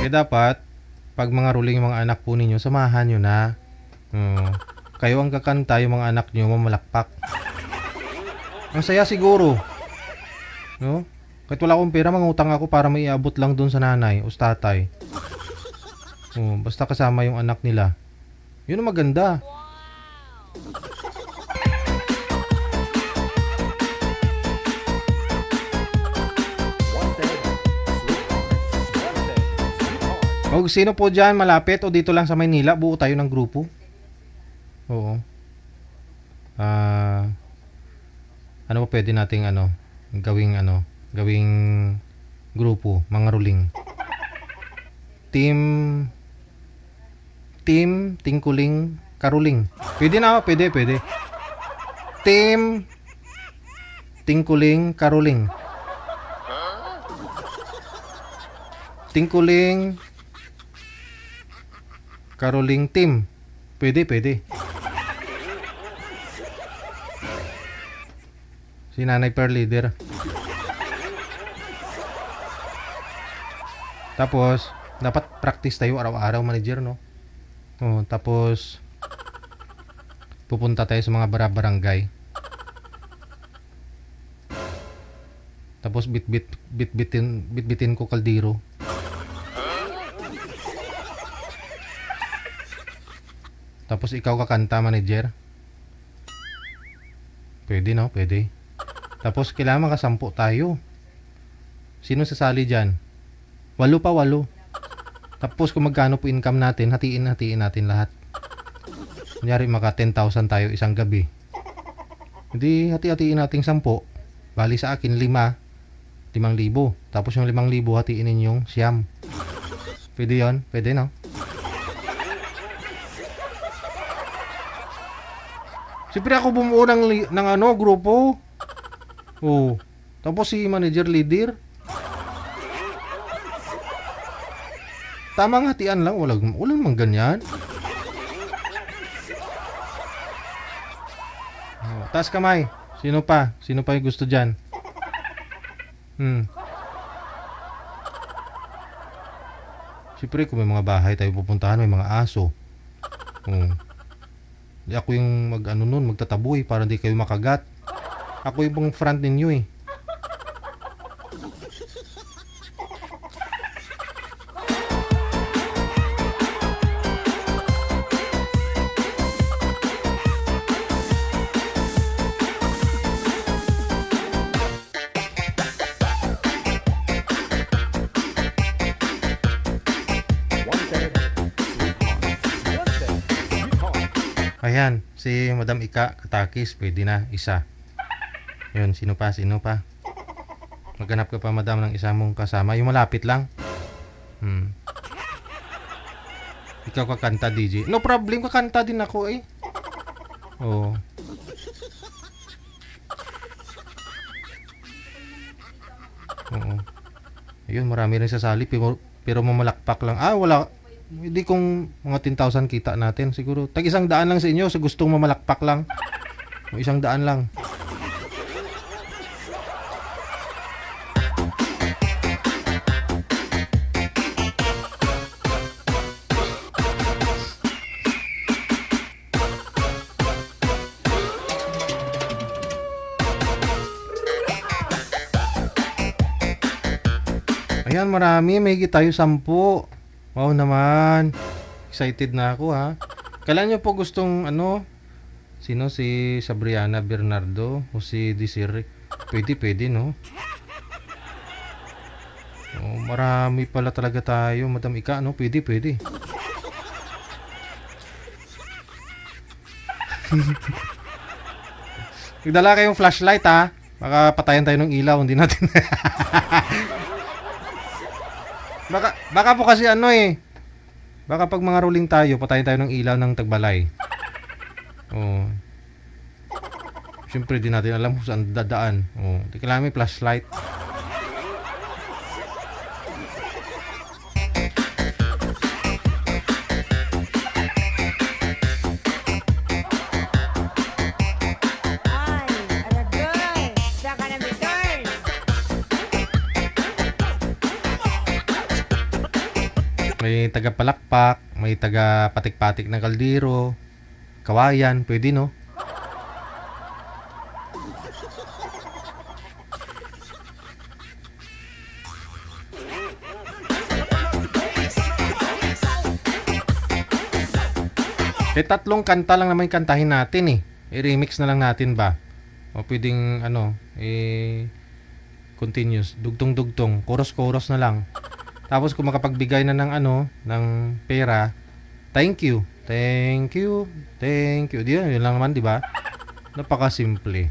Dapat pag mga ruling yung mga anak po ninyo, samahan nyo na. Kayo ang kakanta, yung mga anak nyo mamalakpak. Ang saya siguro, no? Kahit wala akong pera, mangutang ako para may iabot lang dun sa nanay o sa tatay. Basta kasama yung anak nila. Yun ang maganda. O sino po dyan malapit o dito lang sa Maynila, buo tayo ng grupo. Oo. Ano po pwede nating gawing grupo, mga ruling. Team Tingkuling Karuling. Pwede na, pwede. Team Tingkuling Karuling. Tingkuling Karuling team. Pwede. Si Nanay Per leader. Tapos, dapat practice tayo araw-araw, manager, no? Tapos, pupunta tayo sa mga barangay. Tapos, bitbitin ko kaldero. Tapos ikaw kakanta, manager. Pwede, no? Pwede. Tapos kailangan makasampu tayo. Sino sasali dyan? 8 pa. Tapos kung magkano po income natin, hatiin natin lahat. Kunyari maka 10,000 tayo isang gabi. Hindi hati-hatiin natin 10. Bali sa akin 5,000. Tapos yung 5,000 hatiin ninyong 9. Pwede yun? Pwede, no? Siyempre ako bumuo ng grupo. Tapos si manager leader. Tamang hatian lang, walang mang ganyan. Taas kamay. Sino pa yung gusto dyan? Siyempre kung may mga bahay tayo pupuntahan, may mga aso. Di ako yung magtataboy para hindi kayo makagat. Ako yung pang front ninyo Ayan, si Madam Ika Katakis, pwede na, isa. Yun, sino pa? Maghanap ka pa, Madam, ng isa mong kasama. Yung malapit lang. Ikaw kakanta, DJ. No problem, kakanta din ako eh. Oo. Oo. Ayun, marami rin sasali, pero mamalakpak lang. Wala. Hindi kung mga 10,000 kita natin. Siguro, tag 100 lang sa inyo sa gustong mamalakpak lang. 100 lang. Ayan, marami. May higit tayo 10. Wow naman. Excited na ako ha. Kailan nyo po gustong sino si Sabriana Bernardo o si Desiree? Pwede no? Oh, marami pala talaga tayo, Madam Ika, no? Pwede. Nagdala kayong flashlight ha. Baka patayan tayo ng ilaw, hindi natin. Baka po kasi baka pag mga rolling tayo, patayin tayo ng ilaw ng tagbalay. Oh. Siyempre di natin alam kung saan dadaan. Oh, di kailangan may flashlight. Ay, aragay. Saka na return. May taga-palakpak, may taga-patik-patik ng kaldero, kawayan, pwede no? Tatlong kanta lang naman yung kantahin natin eh. I-remix na lang natin ba? O pwedeng continuous, dugtong-dugtong, chorus-chorus na lang. Tapos kung makapagbigay na ng ng pera, thank you. Yun lang naman, di ba? Napakasimple.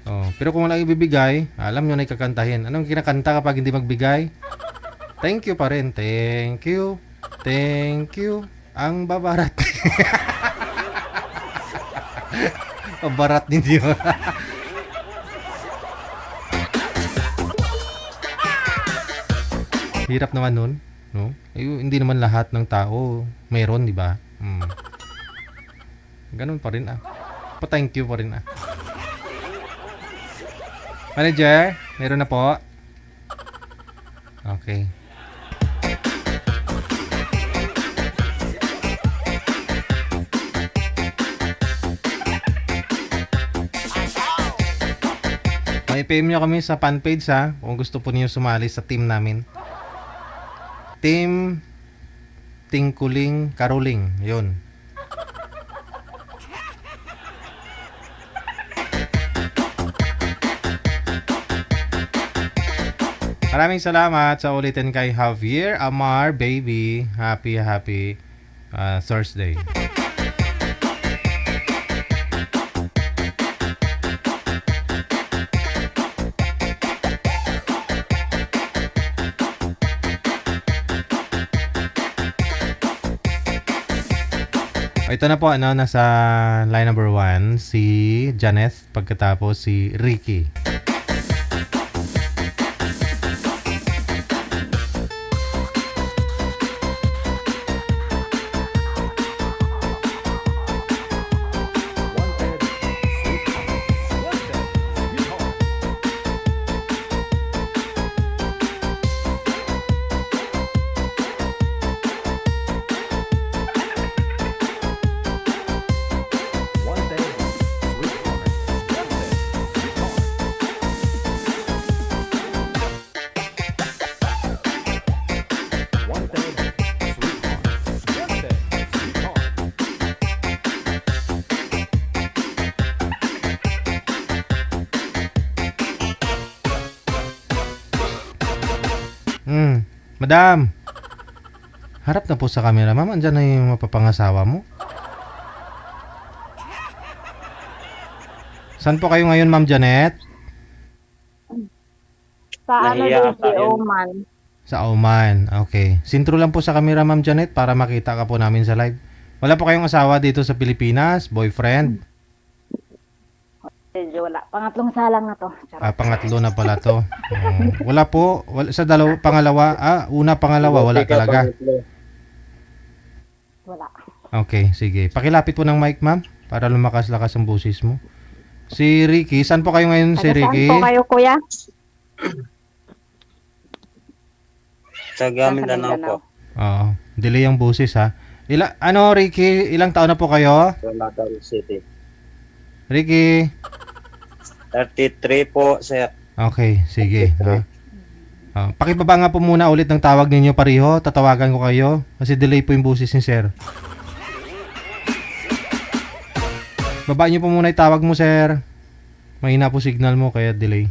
Oh, pero kung wala ibibigay, alam nyo na ikakantahin. Anong kinakanta kapag hindi magbigay? Thank you pa rin. Thank you. Ang babarat. Babarat din yun. Hirap naman nun, no? Hindi naman lahat ng tao mayroon, di ba? Ganun pa rin Pa-thank you pa rin Manager, meron na po. Okay. May PM nyo kami sa fan page ha, kung gusto po niyo sumali sa team namin. Team Tingkuling Karuling, yun. Maraming salamat sa ulitin kay Javier Amar Baby. Happy Thursday. Ito na po nasa line number 1 si Janeth, pagkatapos si Ricky. Madam. Harap na po sa camera, ma'am. Andyan na yung mapapangasawa mo. Saan po kayo ngayon, Ma'am Janet? Sa Nahiya DJ ka, yun. Oman. Sa Oman. Okay. Sintro lang po sa camera, Ma'am Janet, para makita ka po namin sa live. Wala po kayong asawa dito sa Pilipinas? Boyfriend? Medyo wala. Pangatlong salang na to. Charot. Pangatlo na pala to. Wala po. Sa pangalawa. Una, pangalawa. Wala talaga. Wala. Okay, sige. Pakilapit po ng mic, ma'am, para lumakas-lakas ang boses mo. Si Ricky. Saan po kayo ngayon, si Taga Ricky? saan po kayo, kuya? Taga Mindanao po. Oo. Delay ang boses, ha? Ricky, ilang taon na po kayo? Natal City. Ricky. 33 po, sir. Okay, sige. Pakibaba nga po muna ulit ng tawag ninyo pareho. Tatawagan ko kayo. Kasi delay po yung boses ni sir. Baba niyo po muna yung tawag mo, sir. Mahina po signal mo, kaya delay.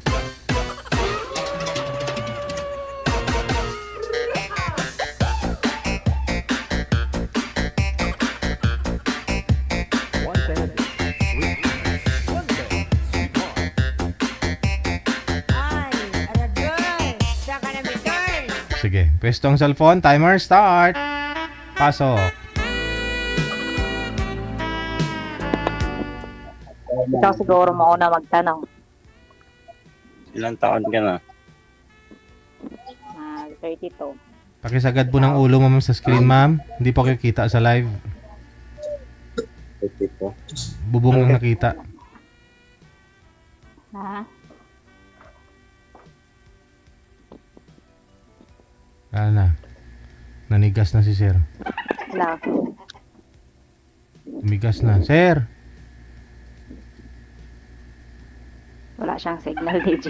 Ay, aragay. Saka na bitar. Sige. Pwesto ang cellphone. Timer start. Pasok. Ikaw siguro mauna magtanong. Ilang taon ka na? 32. Pakisagad po ng ulo mo, ma'am, sa screen, ma'am. Hindi po kayo kita sa live. 30 po. Bubong lang nakita. Ha? Na. Nanigas na si sir. Wala. Tumigas na. Sir! Wala siyang signal, DJ.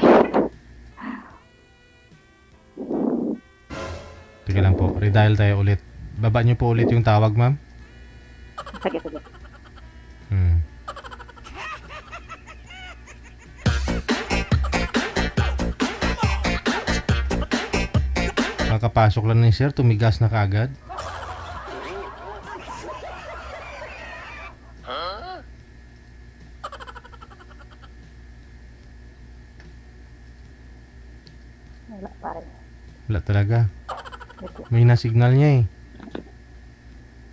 Teka lang po. Redial tayo ulit. Baba niyo po ulit yung tawag, ma'am. Sige, sige. Kakapasok lang ni sir. Tumigas na kaagad. Wala pa rin. Wala talaga. May na-signal niya eh.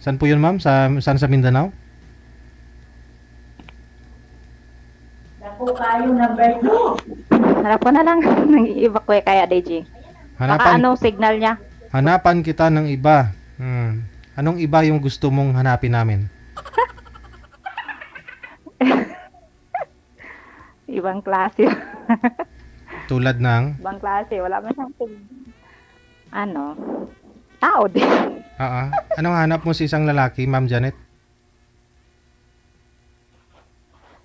Saan po yun, ma'am? Saan sa Mindanao? Harap ko na lang. Nang-i-evacuate kaya, DJ. Baka Hanapan, signal niya? hanapan kita ng iba. Anong iba yung gusto mong hanapin namin? Ibang klase. Tulad ng... Ibang klase. Wala man siyang tao din. Anong hanap mo sa isang lalaki, Ma'am Janet?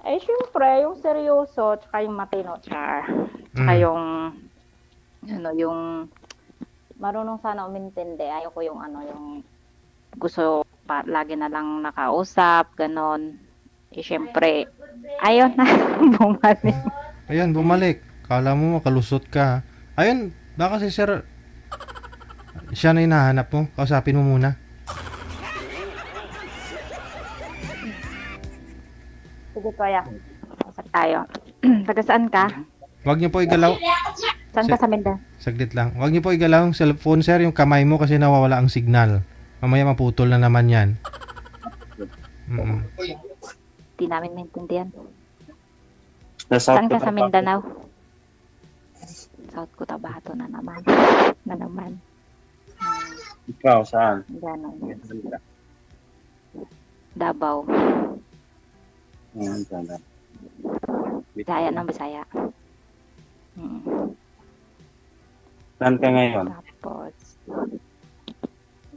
Eh, syempre, yung seryoso, tsaka yung matino, char. Tsaka yung, yung marunong sana umintindi. Ayoko yung, yung gusto lagi na lang nakausap, ganon. Eh, syempre, ayun na, bumalik. Ayan, bumalik. Kala mo makalusot ka. Ayun, baka si sir... Siya na hinahanap mo. Kausapin mo muna. Sige, Kuya. Usap tayo. Taga saan ka? Huwag niyo po igalaw. Saan ka sa Mindanao? Saglit lang. Huwag niyo po igalaw yung cellphone, sir, yung kamay mo kasi nawawala ang signal. Mamaya maputol na naman yan. Di namin maintindihan. Nasa Saan ka sa Mindanao? South Cotabato na naman. Ikaw, saan? Ganon. Davao. Bisaya ng Bisaya. Saan ka ngayon? Tapos,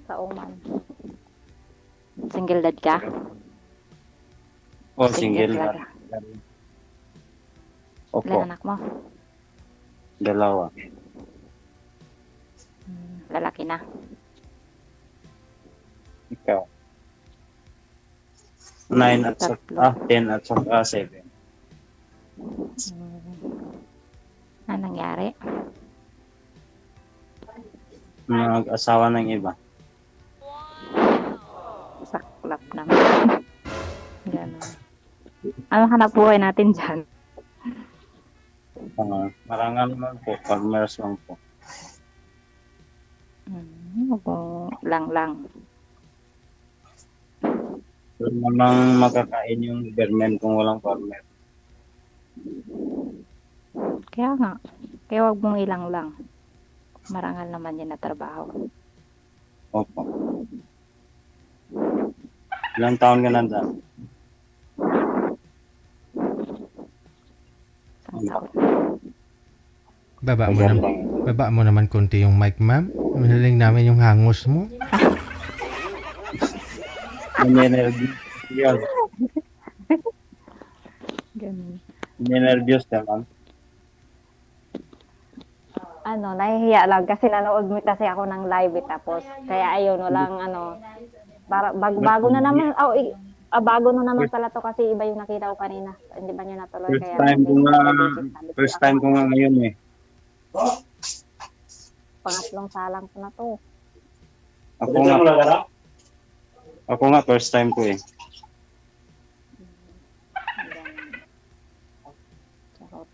sa Oman. Single dad ka? Oh, single na. talaga. Opo, Ilan anak mo? dalawa. Lalaki na. Ikaw. 9 at saka 10 at saka 7. Ano nangyari? Nag-asawa ng iba. Ano hanap buhay natin dyan? Marangal naman po, farmers lang po. Kung lang. Doon namang makakain yung government kung walang farmer. Kaya nga. Kaya wag mong ilang lang. Marangal naman yan na trabaho. Opo. Ilang taon ka na dyan? Isang taon. Baba mo naman konti yung mic, ma'am. Mahiling namin yung hangos mo. Ninenervyos. Ganun. Ninenervyos ka, ma'am. Nahihiya lang kasi nanood mo kasi ako ng live tapos kaya ayun, walang para bago na naman, bago na naman pala to kasi iba yung nakita ko kanina. Hindi ba niya natuloy First kaya time ko nga ngayon eh. pangatlong salang ko na to. Ako nga first time ko eh. Charot.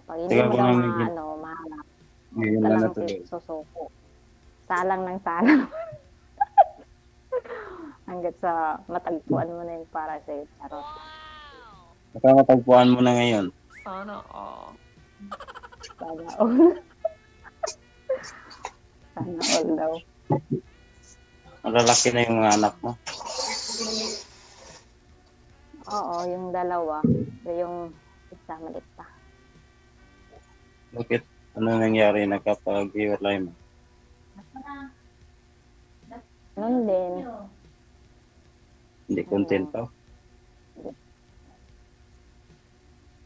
Pag hindi Teka mo ko daw lang medyo- mahanap, Ngayon na talang natuloy. susuko. Salang ng salang. Hanggat sa matagpuan mo na yung para sa'yo. Charot. Nakakatagpuan mo na ngayon. Sana all. Sana all daw. Malalaki na yung mga anak mo. Oo, yung dalawa. Yung isa maliit pa. Bakit? Ano nangyari na kapag hiwalay mo? Noon din. Hindi kontento?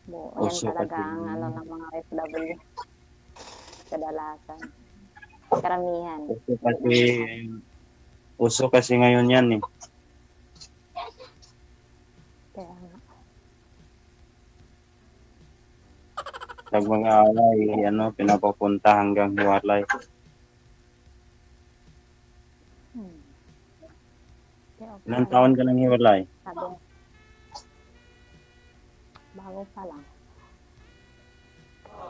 Yan Also, talaga pati- ang ng mga FW. Kadalasan. Karamihan. Uso kasi ngayon yan eh. Kaya nga. Pag mga away, pinapapunta hanggang hiwalay. Kaya okay Ilang lang. taon ka nang hiwalay? Sabi. Bago pa lang.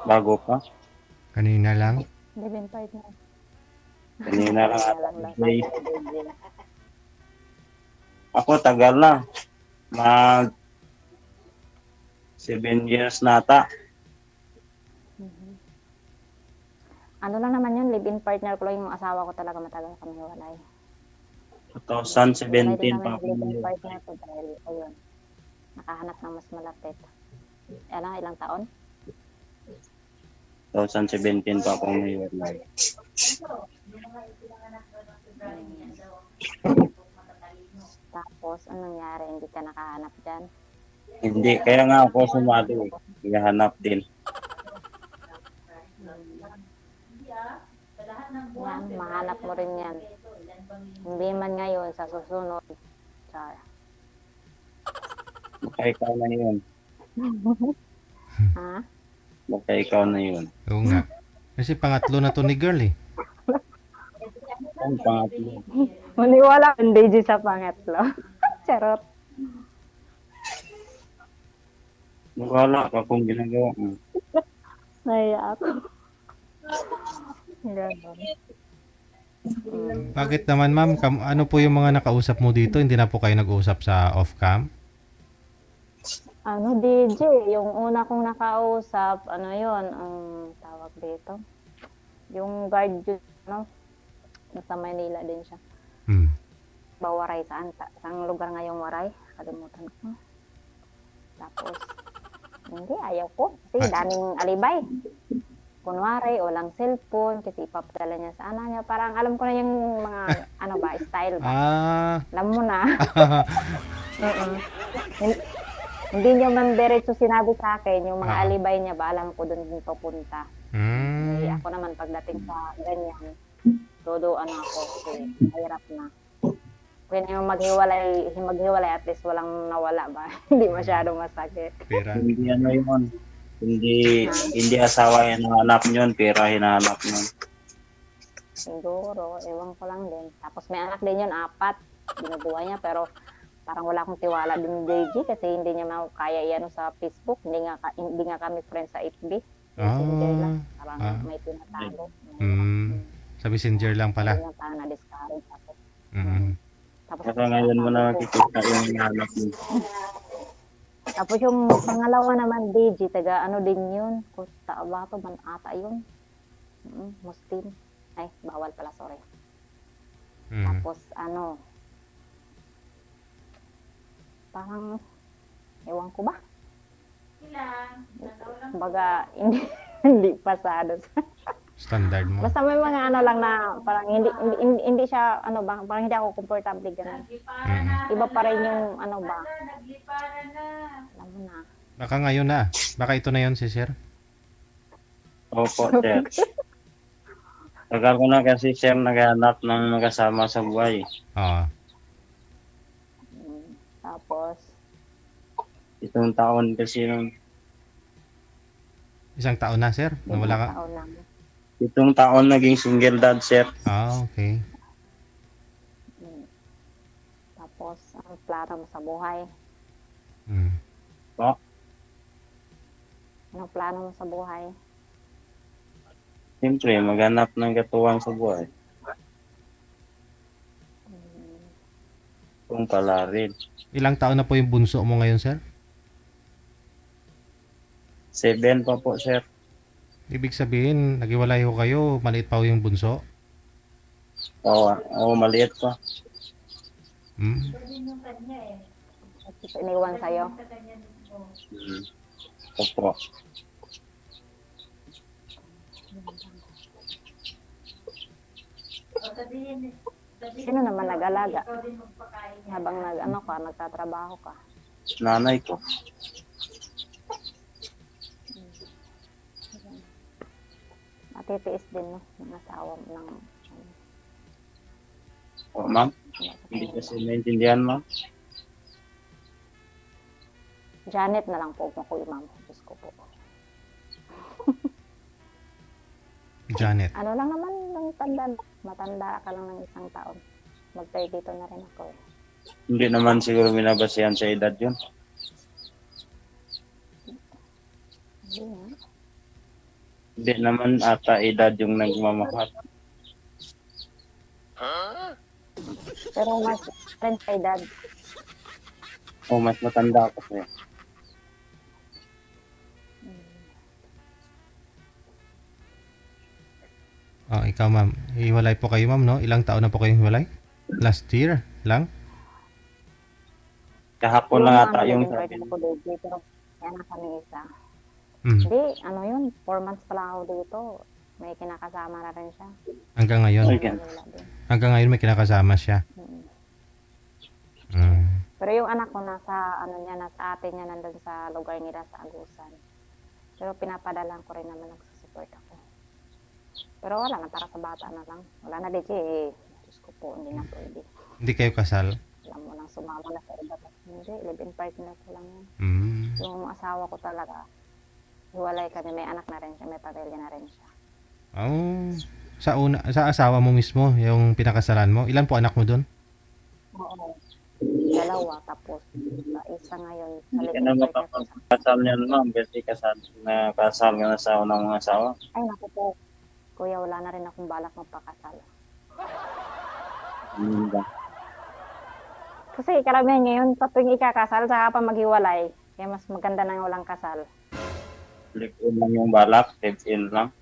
Bago pa? Kanina lang. Living partner. Kanina lang Kaya ata. lang Okay. DJ. Ako tagal na. 7 years na ata. Ano lang naman yun, live-in partner ko lang yung asawa ko talaga matagal kami hiwalay. 2017 pa ako live-in ngayon. partner ko dahil, ayun, nakahanap ng mas malapit. Ilang taon? 2017 pa ako hiwalay. Tapos, anong nangyari? Hindi ka nakahanap dyan? Hindi, kaya nga ako sumali eh. Hinahanap din. Yan, mahanap mo rin yan. Hindi man ngayon, sa susunod. Char. Baka ikaw na yun. Ha? Baka ikaw na yun. Oo nga. Kasi pangatlo na to ni girl eh. Ang pangatlo. Maniwala ang DJ sa pangatlo. Charot. Wala ka kung ginagawa mo. Naya ako. Ganon. Bakit naman ma'am, ano po yung mga nakausap mo dito? Hindi na po kayo nag-usap sa off-cam? DJ, yung una kong nakausap, yun, ang tawag dito. Yung guard yun, nasa Manila din siya. Waray, saan lugar nga yung Waray? Kalimutan ko. Tapos, hindi, ayaw ko. Kasi daming alibay. Kunwari, walang cellphone, kasi ipapadala niya sa anak niya. Parang alam ko na yung mga, style ba? Alam mo na. Hindi niya man diretso sinabi sa akin, yung mga alibay niya ba, alam ko doon din papunta. Eh, ako naman pagdating sa ganyan, tuduan ako kasi mahirap na. Kaya yung maghiwalay at least walang nawala ba? Hindi masyado masakit. Hindi yun. Hindi asawa hinahanap nyo, pera hinahanap nyo. Siguro, ewan ko lang din. Tapos may anak din yun, 4. Binubuhay niya, pero parang wala akong tiwala din JG kasi hindi niya kaya iano sa Facebook, hindi nga kami friends sa FB. Messenger lang, parang may tinatago. Sa Messenger lang pala. Hindi niya parang na-discourage ako. Tapos Kaya ngayon mo na makikita yung hinahanap mo. Tapos yung pangalawa naman, DJ, taga ano din yun, Costa Abato, man ata yun. Muslim. Ay, bawal pala, sorry. Tapos ano, parang, ewan ko ba? Kumbaga, hindi pasado. Standard mo. Basta may mga ano lang na parang hindi siya ano ba, parang hindi ako komportable ganun. Iba pa rin yung ano ba. Alam mo na. Baka ngayon na. Baka ito na yon si Sir. Opo, sir. Tagal ko na kasi, sir, naghanap ng magkasama sa buhay. Oo. Tapos, Itong taon kasi nung Isang taon na, Sir? Nawala ka? taon lang. itong taon naging single dad, sir. Okay. Tapos, ang plano mo sa buhay? Po? Anong plano mo sa buhay? Siyempre, maghanap ng katuwang sa buhay. Kung pala rin. Ilang taon na po yung bunso mo ngayon, Sir? 7 pa po, sir. Ibig sabihin, naghiwalay ho kayo, maliit pa ho yung bunso? Oo, maliit pa. Iniwan sa'yo? Opo. Sino naman nag-alaga? Habang nagtatrabaho ka? Nanay ko. Matitiis din, no? Ng asawa mo ng... O, ma'am. Hindi kasi naintindihan, ma'am. Janet na lang po ako, ma'am. Diyos ko po. Janet. Ano lang naman ng tanda? Matanda ka lang ng isang taon. Mag-32 na rin ako. Hindi naman siguro minabasihan sa edad yun. Hindi nga. Hindi naman ata edad yung nagmamahal. Pero mas friend sa edad. O, mas matanda ako sa'yo. Oh, ikaw, ma'am. Hiwalay po kayo, ma'am, no? Ilang taon na po kayong hiwalay? Last year lang? Kahapon lang ata yung sabi. Pero kaya na kami isa. Hindi, ano yun, 4 months pa lang ako dito. May kinakasama na rin siya. Hanggang ngayon? Hanggang ngayon may kinakasama siya? Pero yung anak ko nasa ate niya nandun sa lugar nila sa Agusan. Pero pinapadalan ko rin naman, nagsusupport ako. Pero wala na, para sa bata na lang. Wala na, DJ. Diyos ko po, hindi na pwede. Hindi kayo kasal? Alam mo nang sumama na sa iba. Hindi, live-in partner ko lang yun. Yung asawa ko talaga, hiwalay kami, may anak na rin siya, may pamilya na rin siya. Oh, sa asawa mo mismo, yung pinakasalan mo. Ilan po anak mo doon? Oo. 2, tapos isa ngayon sa Hindi ka live-in na partner ko. makapagkasal niyan, ma'am. Kasi kasal nga na sa unang mga asawa. Ay, naku po. Kuya, wala na rin akong balak magpakasal. Kasi karamihan ngayon, sa tuwing ikakasal, saka pa maghiwalay. Kaya mas maganda na walang kasal. Live-in lang yung balak, live-in lang.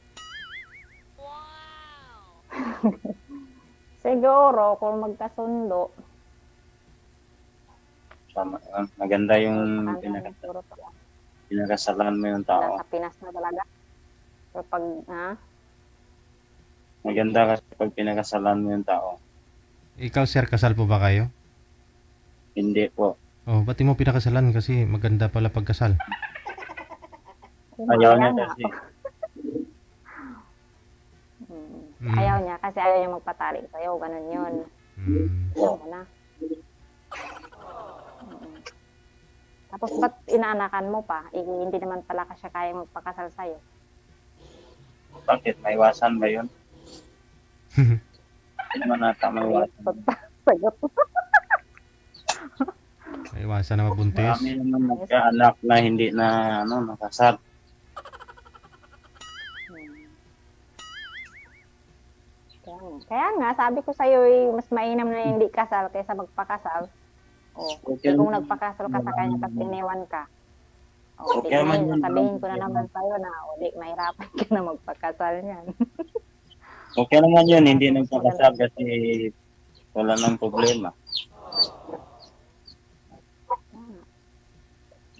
Siguro, kung magkasundo, Tama yun. Maganda yung siguro pinakasalan mo yung tao. nasa Pinas na talaga. Pero pag, Maganda kasi pag pinakasalan mo yung tao. Ikaw, sir, kasal po ba kayo? Hindi po. Oh, ba't di mo pinakasalan? Kasi maganda pala pagkasal. Ayaw niya kasi. Ayaw niya kasi ayaw niya magpatali sa'yo. Ganun yun. Ayaw mo na. Tapos ba't inaanakan mo pa? Hindi naman pala siya kaya magpakasal sa'yo. Bakit? May iwasan ba yun? Hindi naman nata may iwasan. Sagot. Iwasan na mabuntis. Marami naman nagkaanak na hindi na nakasal. Kaya nga, sabi ko sa'yo, mas mainam na hindi kasal kaysa magpakasal. O, Okay. kung nagpakasal ka sa kanya tapos iniwan ka. O, Okay di man ngayon, yun. sasabihin ko na naman sa'yo na, o, di, mahirapan ka na magpakasal niyan. Okay naman yun, hindi nagpakasal kasi wala nang problema.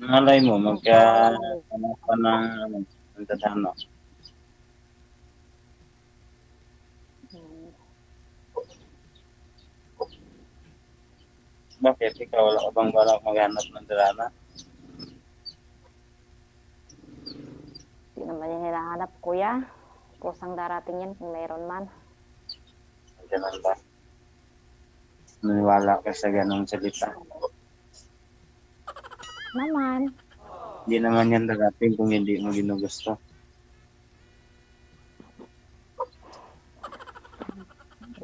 Malay mo, magka-anak pa ng tadhana. Bakit? Ikaw wala ka bang balak maghanap ng tadhana? Hindi naman yung hinahanap, kuya. Kusang darating yan kung mayroon man. Ganun ba? Naniwala ka sa ganong salita. Naman. Hindi naman yan darating kung hindi mo ginugusto.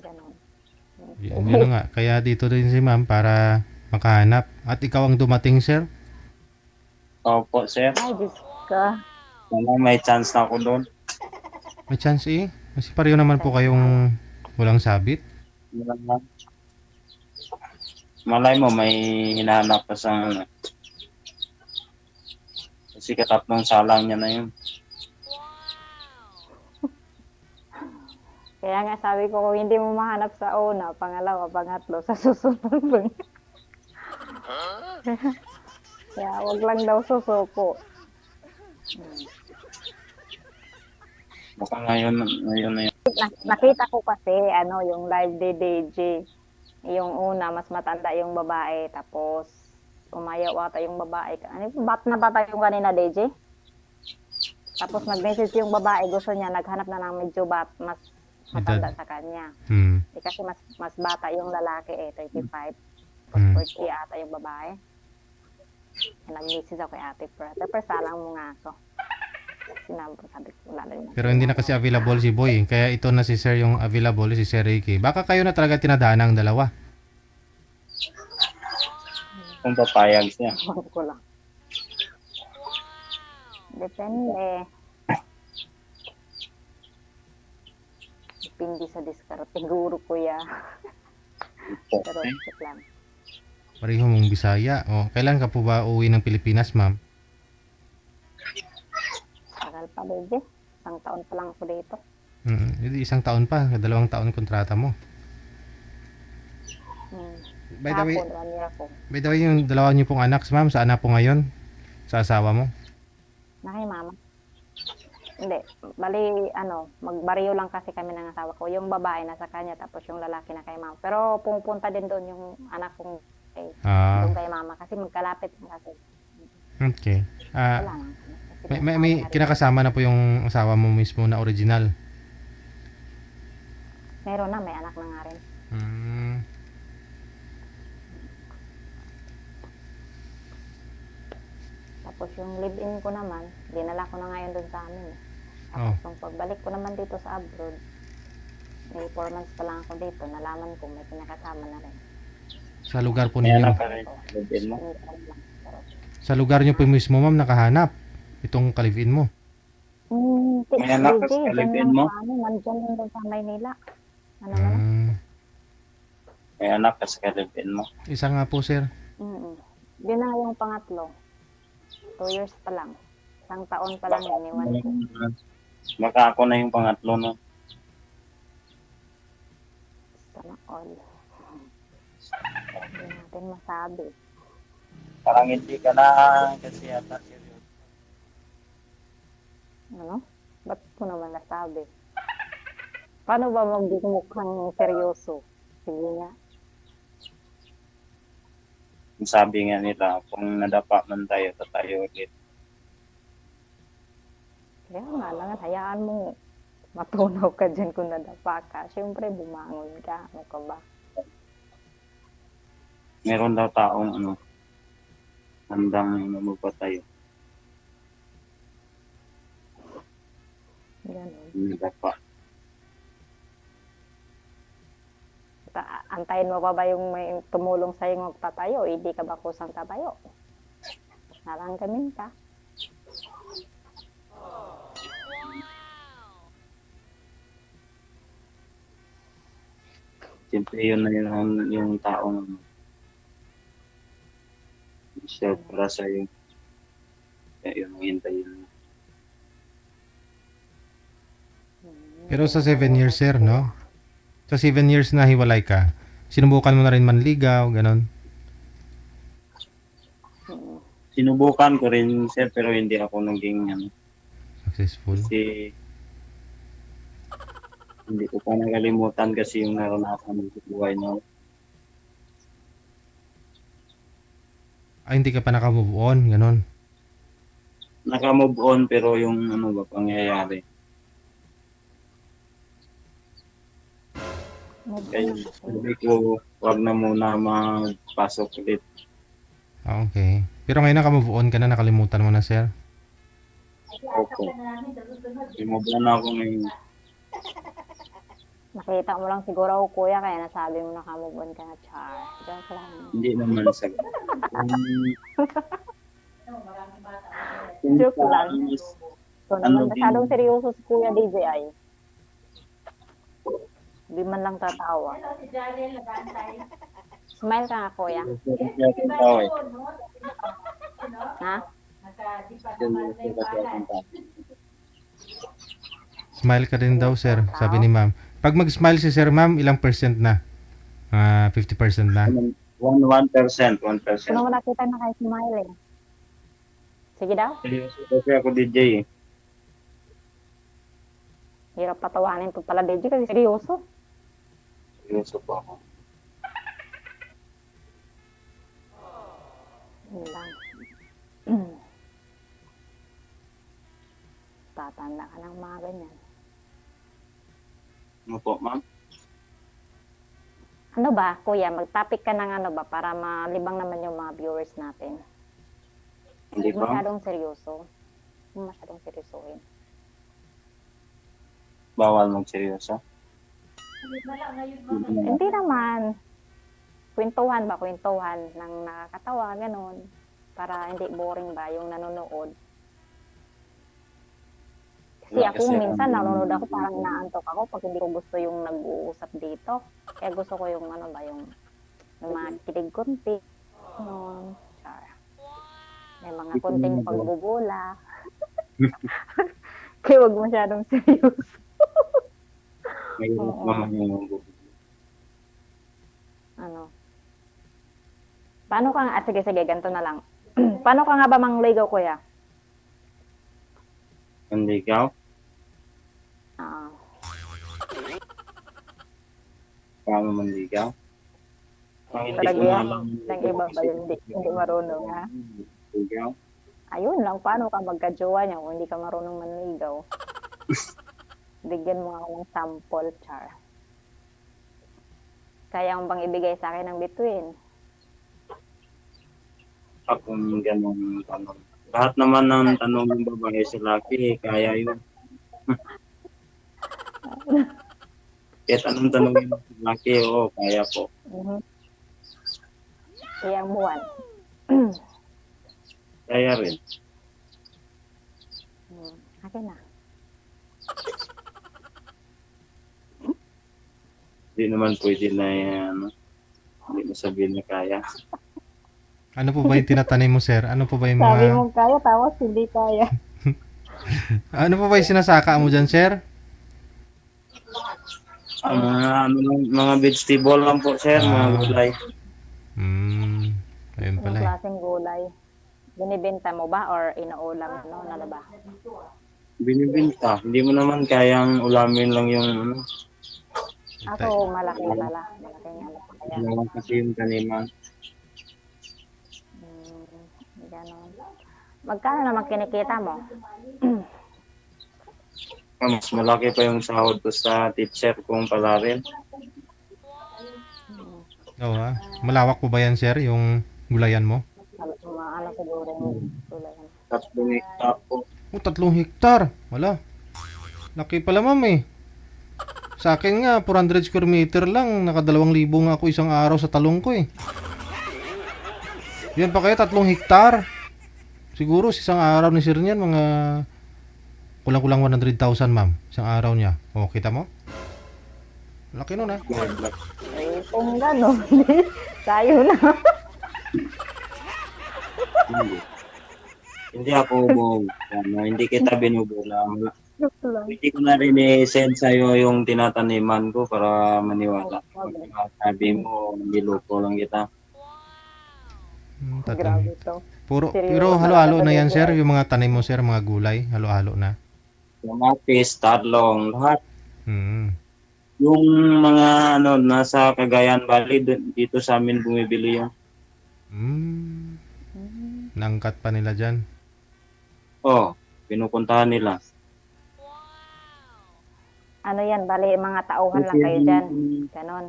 Ganun. Yun na nga. Kaya dito din si ma'am para makahanap. At ikaw ang dumating, sir? Opo, sir. Ay, Diyos ka. Sana may chance na ako doon. May chance eh. Kasi pareho naman po kayong walang sabit. Malay mo, may hinahanap ka sa kasi katatlong salang niya na yun. Kaya nga sabi ko, kung hindi mo mahanap sa una, pangalawa, pangatlo, sa susunod. Kaya wag lang daw susuko. Baka ngayon na yun. Nakita ko kasi, yung live ni DJ. Yung una, mas matanda yung babae, tapos umayaw ata yung babae. Bat na bata yung kanina, DJ? Tapos nag-message yung babae, gusto niya, naghanap na ng medyo mas matanda sa kanya. Kasi mas bata yung lalaki 35. Tapos 40 ata yung babae. Nag-message ako kay Ate Per. Ate Per, salang mo nga ako. Sabi ko, wala na rin. Pero hindi na kasi available si Boy. Kaya ito na si Sir yung available, si Sir Ricky. Baka kayo na talaga tinadaan ang dalawa. Kung papayag siya. Ko lang. Depende. Depende sa diskarte. Siguro, kuya. Pero, check lang. Pareho mong Bisaya. O, kailan ka po ba uwi ng Pilipinas, ma'am? Tagal pa, baby. Isang taon pa lang ako dito. Hindi, 1 taon pa. 2 taon kontrata mo. By the way, Hapon, 1 year ako. by the way, yung dalawa niyo pong anak, ma'am, saan na po ngayon? Sa asawa mo? Na kay mama. Hindi. Bali, magbariyo lang kasi kami ng asawa ko. Yung babae nasa kanya, tapos yung lalaki na kay mama. Pero pumupunta din doon yung anak kong doon kay mama. Kasi magkalapit na kasi. Okay. Wala lang. May kinakasama na po yung asawa mo mismo na original. Meron na, may anak na nga rin. Tapos yung live-in ko naman, dinala ko na ngayon doon sa amin. Tapos nung pagbalik ko naman dito sa abroad, may 4 months pa lang ako dito, nalaman ko may pinakasama na rin. Sa lugar po ninyo. Sa lugar niyo po mismo, ma'am, nakahanap itong kalivin mo. May anak ka sa kalibin mo? Nandyan lang doon sa Maynila. May anak ka sa kalibin mo? Isa nga po, sir. Yun na yung pangatlo. 2 years pa lang. 1 taon pa lang iniwan ko. Baka ako na yung pangatlo, no? Sana all. Hindi natin masabi. Parang hindi ka na kasi yata seryoso. Ano? Ba't ko naman nasabi? Paano ba magmukhang seryoso? Sige nga. Sabi nga nila, kung nadapa man tayo ulit. Kaya nga lang, hayaan mo matunaw ka dyan kung nadapa ka. Siyempre, bumangon ka. Ano ka ba? Meron daw taong handang mamupatay. Ganun. Nadapa. Antayin mo pa ba yung may tumulong sa'yo magtatayo? Hindi ka ba kusang tatayo? Naranggamin ka. Siyempre yun na yung taong siya para sa'yo. Kaya yun ang hintayin. Pero sa 7 years, sir, no? Sa 7 years na hiwalay ka, sinubukan mo na rin manligaw, ganon. Sinubukan ko rin, sir, pero hindi ako naging Successful. kasi hindi ko pa nakalimutan kasi yung naranasan ng buhay niya. Hindi ka pa naka-move on, ganon. Naka-move on pero yung pangyayari. Kaya sabi ko, wag na muna magpasok ulit. Okay. Pero ngayon naka-move on ka na, nakalimutan mo na, sir. Opo. Move on ako ngayon. Nakita mo lang siguro ako, kuya, kaya nasabi mo nakamove on ka na, Char. Joke lang. Hindi naman sa Joke lang. So, naman masyadong seryoso si Kuya DJI. Di man lang tatawa. Smile ka nga, kuya. Ha? Smile ka din daw, sir, sabi ni ma'am. Pag mag-smile si sir, ma'am, ilang percent na? 50% na? 1%. Sino mo nakita na kayo smile eh? Sige daw. Kasi ako DJ eh. Hirap patawanin to pala, DJ, kasi seryoso. Seryoso po ako. Yun lang. Tatanda ka ng mga ganyan. Ano po, ma'am? Ano ba, kuya, mag-topic ka ng ano ba para malibang naman yung mga viewers natin. Hindi ba? Masyadong seryoso. Masyadong seryosohin. Bawal magseryoso. Hindi naman. Kwentuhan ba? Kwentuhan ng nakakatawa, ganun. Para hindi boring ba yung nanonood. Kasi ako minsan nanonood ako parang inaantok ako pag hindi ko gusto yung nag-uusap dito. Kaya gusto ko yung ano ba, yung mga kilig konti. Char. May mga konting pagbubula. Kaya wag masyadong seryoso. Ngayon naman yung Ano? Paano ka nga, sige, ganito na lang. Paano ka nga ba mangligaw, kuya? Manligaw? Paano manligaw? Talaga ng iba ba yun? Hindi marunong, ha? Manligaw? Ayun lang, paano ka magka-jowa niya kung hindi ka marunong manligaw? Bigyan mo ako ng sample, Char. Kaya mo bang ibigay sa akin ng bituin? Akong ganong tanong. Lahat naman ng tanong ng babae sa laki, kaya yun. Kahit anong tanongin ng laki, oo, kaya po. Iyang buwan. Kaya rin. Akin na. Hindi naman pwede na yan. Hindi mo sabihin na kaya. Ano po ba yung tinatanim mo, sir? Ano po ba yung Sabi mga... mo kaya, tapos hindi kaya. Ano po ba yung sinasaka mo dyan, sir? Mga vegetable lang po, sir. Mga gulay. Ayun Yung pala eh. klaseng gulay. Binibenta mo ba or inuulam, no? Ano ba? Binibinta. Hindi mo naman kayang ulamin lang yung Ako, malaki pala. Malaking ano pa kaya. naman kasi yung taniman. Ganon. Magkano naman kinikita mo? Mas malaki pa yung sahod ko sa teacher kung palarin. Oo, ha? Malawak po ba yan, sir, yung gulayan mo? Ano siguro yung gulay? 3 hektar po. 3 hektar. Wala. Laki pala, ma'am eh. Sa akin nga, 400 square meter lang. Naka 2,000 nga ako isang araw sa talong ko eh. Yan pa kaya 3 hektar. Siguro sa isang araw ni Sir niyan, mga kulang-kulang 100,000 ma'am. Isang araw niya. O, kita mo? Laki nun ah. Eh, kung gano'n, tayo na. Hindi ako hindi kita binubulang. Hindi ko na rin i-send sa'yo yung tinataniman ko para maniwala. Sabi mo, niloko lang kita. Grabe to. Pero halo-halo na yan sir, yung mga tanim mo sir, mga gulay, halo-halo na. Kamatis, talong, lahat. Hmm. Yung mga nasa Cagayan Valley, dito sa amin bumibili yung. Nangkat pa nila dyan. Pinupuntahan nila. Ano yan, bali mga tauhan lang kayo dyan. Ganon.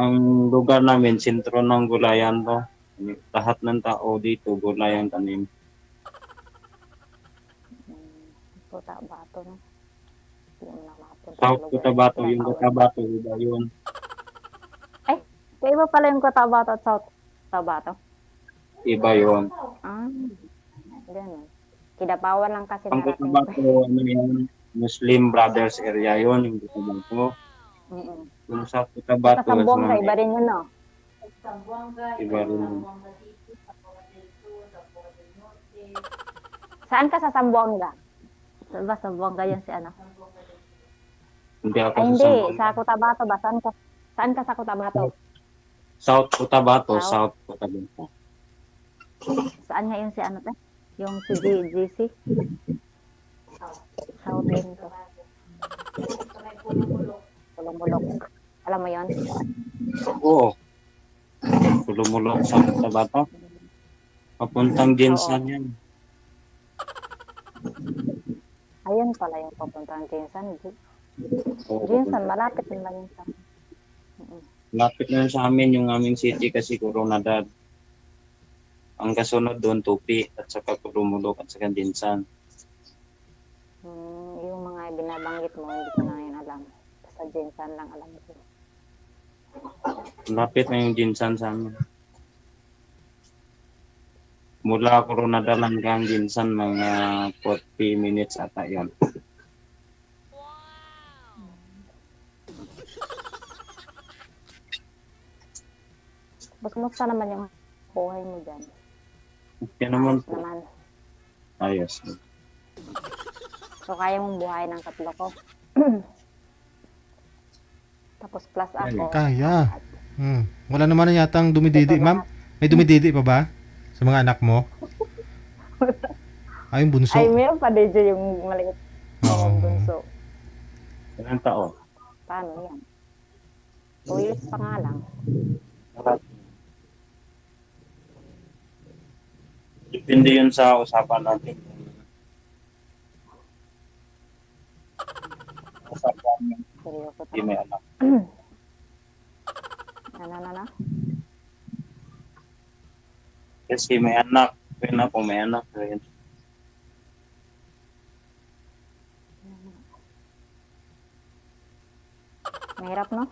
Ang lugar namin, sentro ng gulayan to. Lahat ng tao dito, gulay ang tanim. Cotabato, no? Hindi mo na makapunta South sa lugar. Cotabato, yung Cotabato, iba yun. Ay, kaiba pala yung Cotabato at South Cotabato. Iba yun. Ganun. Kidapawan lang kasi Ang narating. Cotabato, yun, Muslim Brothers area yun, yung Cotabato. Yung sa Sa Cotabato, Sambuanga, iba rin yun, no? iba rin yun. Saan ka sa Sambuanga? Ba, Sambuanga yun si ano? Hindi ako Ay, sa hindi. Sambuanga. Sa Cotabato ba? Saan ka sa Cotabato? South Cotabato, South. South Cotabato. Saan nga yun si ano, te? Yung si GC? South din to. Pulong-bulok. Alam mo yun? Oo. Pulumulok sa Cotabato. Papuntang Jensen yan. Ayun pala yung papuntang Jinsan. Oo, Jinsan, malapit din ba yun sa... lapit na sa amin yung aming city kasi Coronadad. Ang kasunod doon, Tupi, at saka Pulumulok, at saka Jensen. Yung mga binabanggit mo, hindi ko na yun alam. Sa Jinsan lang alam ko. Lapit na yung Jensen sa amin. Mula Coronadal hanggang Jensen, mga 40 minutes ata yun. Basta kumusta naman yung buhay mo dyan? Okay naman po. Naman. Ayos. So, kaya mong buhay ng 3 ko. Tapos plus ako. Kaya. Wala naman na yatang dumididi, ma'am. May dumididi pa ba? Sa mga anak mo? Ay, yung bunso. Ay, meron pa din dyan yung maliit. Oo. Yung bunso. Ilang taon? Paano yan? 2 years pa nga lang. Depende yun sa usapan natin. Usapan yun. Seryoso Hindi may anak. Ano? Kasi may anak. Kaya na po may anak. Mahirap, no?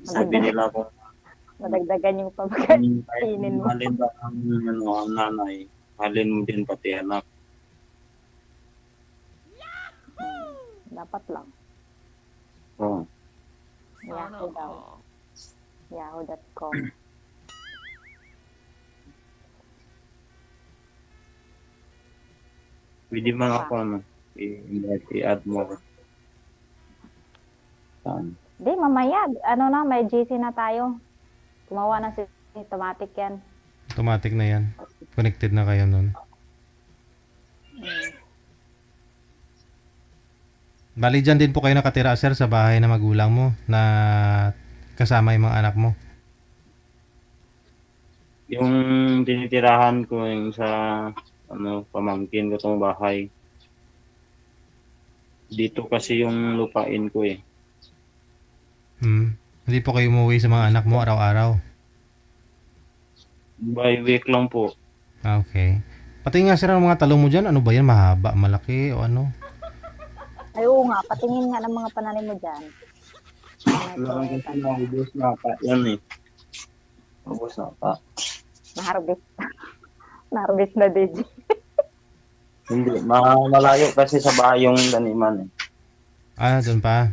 Sabi nila ko, Madagdagan yung pagkainin mo. halin ba ang nanay, halin mo din pati anak. Dapat lang. Oo. Yahoo daw. Yahoo.com. Pwede man ako i-add mo. Saan? Di, mamaya. Ano na, may GC na tayo. Gumawa na si automatic yan. Automatic na yan. Connected na kayo nun. Bali dyan din po kayo nakatira sir sa bahay na magulang mo na kasama yung mga anak mo. Yung tinitirahan ko yung sa pamangkin ko tong bahay. Dito kasi yung lupain ko eh. Hindi po kayo umuwi sa mga anak mo araw-araw. By week lang po. Okay. Pati nga sir ang mga talong mo dyan, ano ba yan? Mahaba, malaki o ano? Ay, oo nga, patingin nga ng mga pananim mo dyan. Wala lang kasi naubos na pa. Yan eh. Ubos na pa. Na-harvest. Na-harvest na, DJ. Hindi, malayo kasi sa bahay yung taniman eh. Doon pa.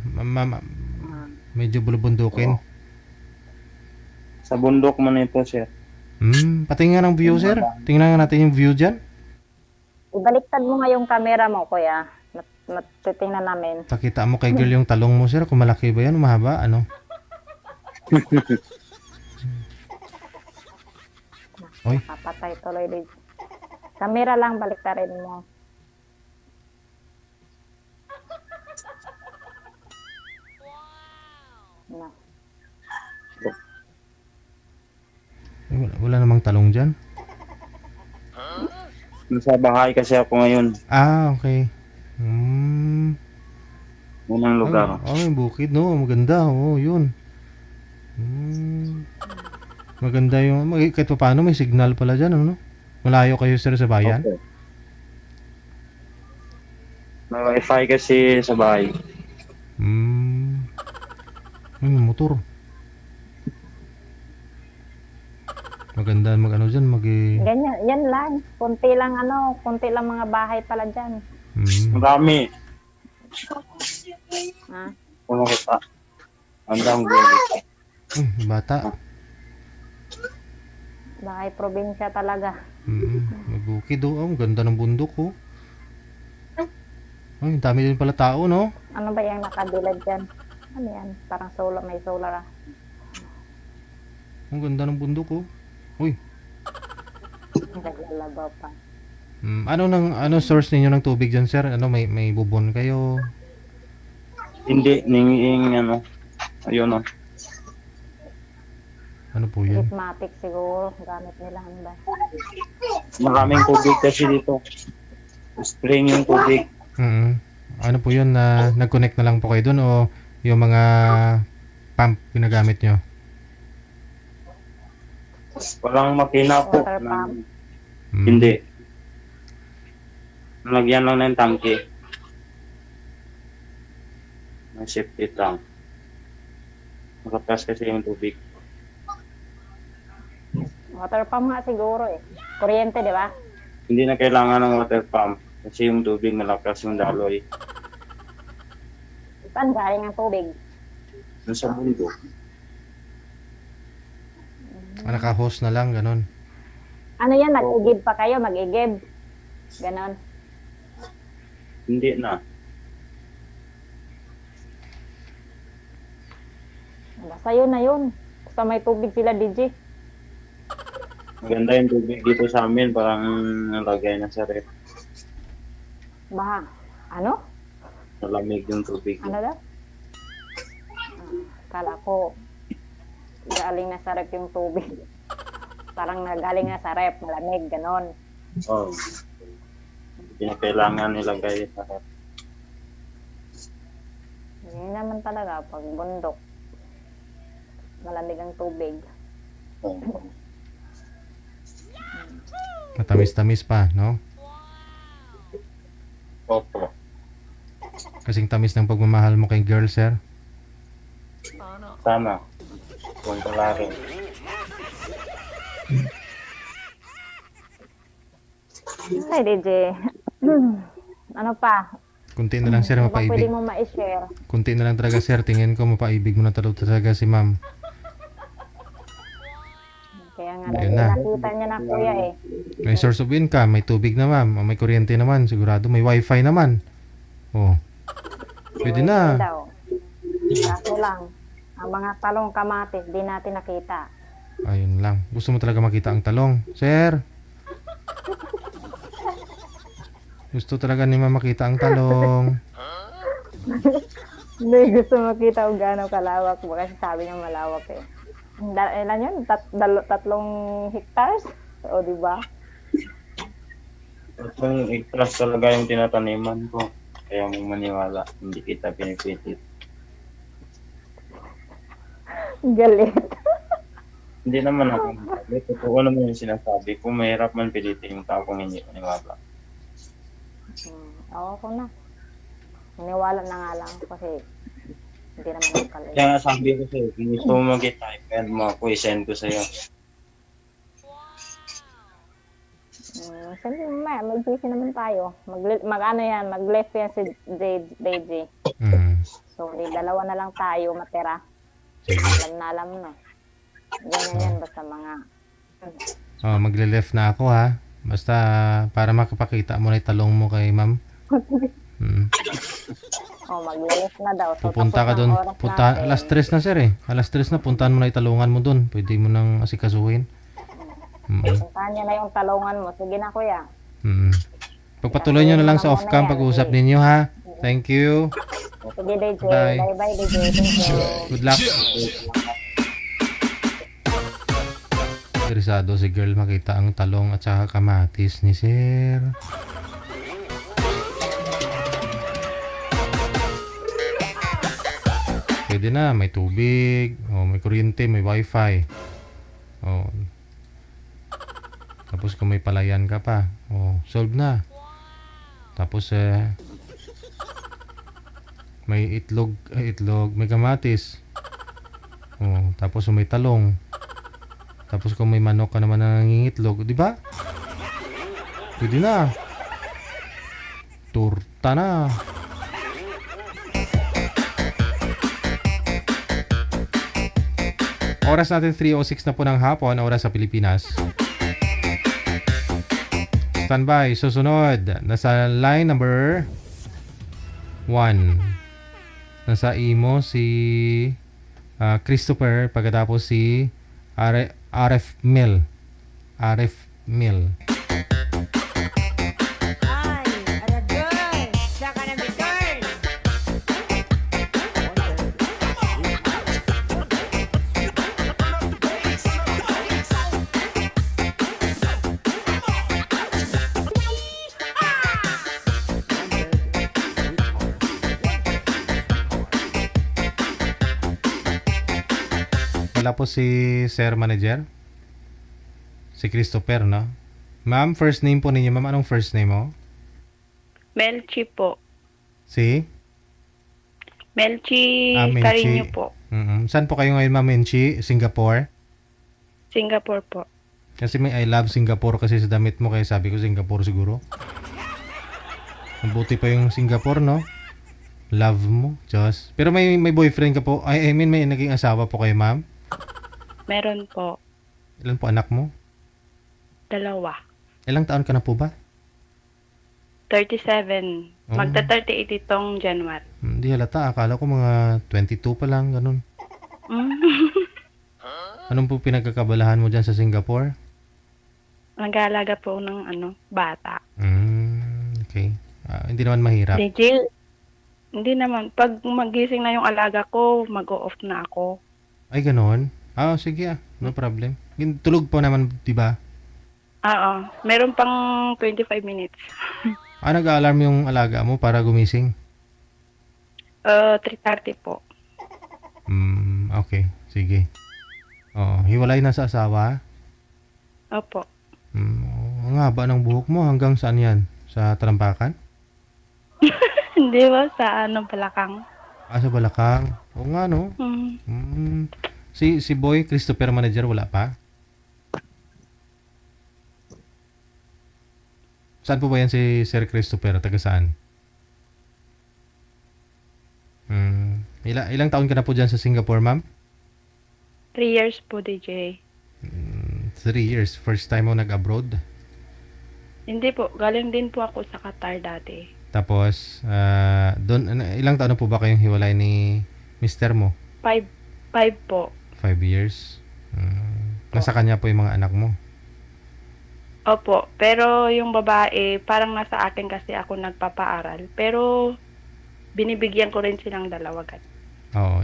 Medyo bulubundukin. Sa bundok man ito, sir. Patingin nga ng view, sir. Tingnan nga natin yung view dyan. Ibaliktad mo nga yung camera mo, kuya. Titingnan namin. Pakita mo kay girl yung talong mo, sir. Kung malaki ba yan, mahaba, ano? Oy. Papatay tuloy din. Camera lang, baliktarin mo. No. Wala namang talong dyan. Nasa bahay kasi ako ngayon. Okay. Unang lugar. May bukid, no? Maganda, yun. Maganda yung, kahit pa paano may signal pala dyan, ano? Malayo kayo, sir, sa bayan? Okay. May wifi kasi sa bahay. May motor. Maganda mag-ano dyan, Ganyan, yan lang. Kunti lang mga bahay pala dyan. Marami. Ha? Kung kita. Ang dami dito. Bata. Bahay probinsya talaga. May bukid, ang ganda ng bundok, Ay, dami din pala tao, no? Ano ba yung nakadilad dyan? Ano yan? Parang solar, may solar. Ang ganda ng bundok, Uy. Naglalabaw pa. Ano source ninyo ng tubig dyan, sir? May bubon kayo? Hindi, ano. Ayun o. Ano po yan? Litmatic siguro. Gamit nila. Ano ba? Maraming tubig kasi dito. Spring yung tubig. Ano po yun na nag-connect na lang po kayo dun o yung mga pump ginagamit nyo? Walang makina po. Water pump. Hindi. Nalagyan lang ng tangke. May safety tank. Makapas kasi yung tubig. Water pump nga siguro eh. Kuryente, di ba? Hindi na kailangan ng water pump. Kasi yung tubig malakas yung daloy. Saan galing ang tubig? Nasa bundok. Naka-host na lang, ganon. Ano yan? Nag-igib pa kayo? Mag-igib? Ganon. Hindi na. Basta yun na yun. Basta may tubig sila, DJ. Maganda yung tubig dito sa amin. Parang nalagay na sa ref. Baha. Ano? Malamig yung tubig. Ano daw? Kala ko galing na sa rep yung tubig. Parang nagaling na sa rep, malamig, ganon. Oo. Hindi na kailangan nilagay sa ref. Hindi naman talaga pag bundok. Malamig ang tubig. Oo. Matamis-tamis pa, no? Opo. Kasing tamis ng pagmamahal mo kay girl, sir. Sana. Kung kalari. Ay, DJ. Ano pa? Kunti na lang, sir, Ano pa pwede mapaibig. mo ma-share? Kunti na lang talaga, sir. Tingin ko mapaibig mo na talaga si ma'am. Kaya nga, Ayun na. nakita niya na kuya eh. May source of income, may tubig na, ma'am. May kuryente naman, sigurado. May wifi naman. Pwede na. Daw. Kaso lang, ang mga talong kamatis, di natin nakita. Ayun lang. Gusto mo talaga makita ang talong, sir? Gusto talaga ni ma'am makita ang talong. Hindi, gusto makita kung gaano kalawak mo kasi sabi niya malawak eh. Ilan yun? Tatlong hectares? O, di ba? Yung hectares talaga yung tinataniman ko. Kaya mo maniwala, hindi kita pinipitit. Galit. Hindi naman ako magalit. Totoo naman yung sinasabi ko. Mahirap man pilitin yung tao kung hindi maniwala. Ako na. Naniwala na nga lang kasi hindi naman nagkalala. Kaya nga sabi ko sa'yo, kung gusto mo mag-type, pwede mo ako i-send ko sa'yo. Siyempre, mag-busy naman tayo. Mag-ano yan, mag-left yan si Deji. So, dalawa na lang tayo matira. Sige. Alam na. Ganyan yan, basta mga... Magle-left na ako ha. Basta para makapakita mo na yung talong mo kay ma'am. Mag-left na daw. So, Pupunta ka tapos doon. ng oras natin. Alas 3 na sir eh. Alas 3 na, puntahan mo na yung talungan mo doon. Pwede mo nang asikasuhin. Puntahan niya na yung talungan mo. Sige na, kuya. Pagpatuloy nyo na lang sa off-cam pag-uusap ninyo ha. Thank you. Sige, DJ. Bye. Bye-bye, DJ. Thank you. Good luck. Interesado si girl makita ang talong at saka kamatis ni sir. Pwede na, may tubig, may kuryente, may wifi. Tapos kung may palayan ka pa, solve na. Tapos may itlog, may kamatis. Tapos may talong. Tapos kung may manok ka naman na nangingitlog, di ba? Pwede na. Turta na. Oras natin 3:06 na po ng hapon, oras sa Pilipinas. Standby, susunod. Nasa line number 1. Nasa imo si Christopher, pagkatapos si RF Mill. RF Mill. Ay, aragay. Saka na bitter. Wala po si Sir Manager. Si Christopher, no? Ma'am, first name po ninyo. Ma'am, anong first name mo? Melchi po. Si? Melchi Menchi. Carino po. Saan po kayo ngayon, Ma'am Menchi? Singapore? Singapore po. Kasi may I love Singapore kasi sa damit mo, kaya sabi ko Singapore siguro. Mabuti pa yung Singapore, no? Love mo, Diyos. Pero may boyfriend ka po. I mean, may naging asawa po kayo, ma'am? Meron po. Ilan po anak mo? 2. Ilang taon ka na po ba? 37. Magta-38 itong January. Hindi halata. Akala ko mga 22 pa lang, ganun. Anong po pinagkakabalahan mo dyan sa Singapore? Nag-aalaga po ng bata. Okay. Hindi naman mahirap. DJ, hindi naman. Pag magising na yung alaga ko, mag-o-off na ako. Ay, ganun? Sige no problem. Tulog po naman, di ba? Oo. Meron pang 25 minutes. Nag-alarm yung alaga mo para gumising? 3:30 po. Okay. Sige. Hiwalay na sa asawa? Opo. Ang haba ng buhok mo. Hanggang saan yan? Sa talampakan? Hindi ba? Sa Balakang. Sa Balakang? Oo nga, no? Si Boy, Christopher Manager, wala pa? Saan po ba yan si Sir Christopher? Taga saan? Ilang taon ka na po dyan sa Singapore, ma'am? 3 years po, DJ. 3 years. First time mo nag-abroad? Hindi po. Galing din po ako sa Qatar dati. Tapos, ilang taon na po ba kayong hiwalay ni mister mo? 5 po. 5 years. Nasa kanya po yung mga anak mo? Opo. Pero yung babae, parang nasa akin kasi ako nagpapaaral. Pero, binibigyan ko rin silang 2 agad. Oo.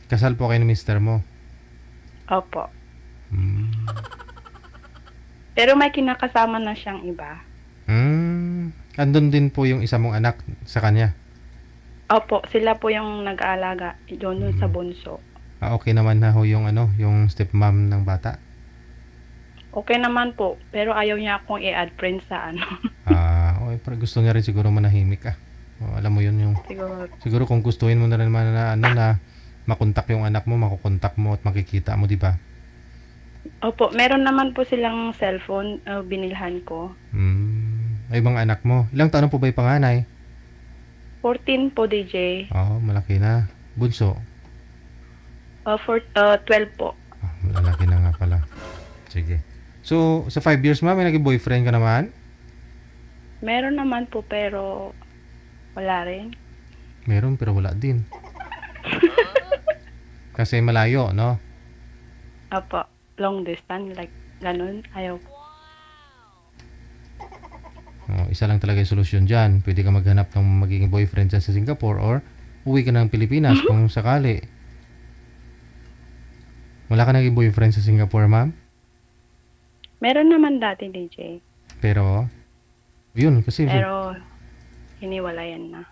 Kasal po kayo ni mister mo? Opo. Pero may kinakasama na siyang iba. Andun din po yung isa mong anak sa kanya? Opo, sila po yung nag-aalaga doon sa bunso. Okay naman na ho yung yung stepmom ng bata? Okay naman po, pero ayaw niya akong i-add friend sa Okay, pero gusto niya rin siguro manahimik Alam mo yun yung Siguro. siguro kung gustuhin mo na naman na ano na makontak yung anak mo, makukontak mo at makikita mo, di ba? Opo, meron naman po silang cellphone, binilhan ko. Ay, ibang anak mo. Ilang taon po ba yung panganay? 14 po, DJ. Oo, malaki na. Bunso. 12 po. Malaki na nga pala. Sige. So, sa 5 years may naging boyfriend ka naman? Meron naman po, pero wala rin. Meron, pero wala din. Kasi malayo, no? Opo, long distance, like, ganun. Ayaw. Isa lang talaga yung solusyon dyan. Pwede ka maghanap ng magiging boyfriend dyan sa Singapore or uwi ka ng Pilipinas kung sakali. Wala ka naging boyfriend sa Singapore, ma'am? Meron naman dati, DJ. Pero, yun, kasi Pero, hiniwalayan na.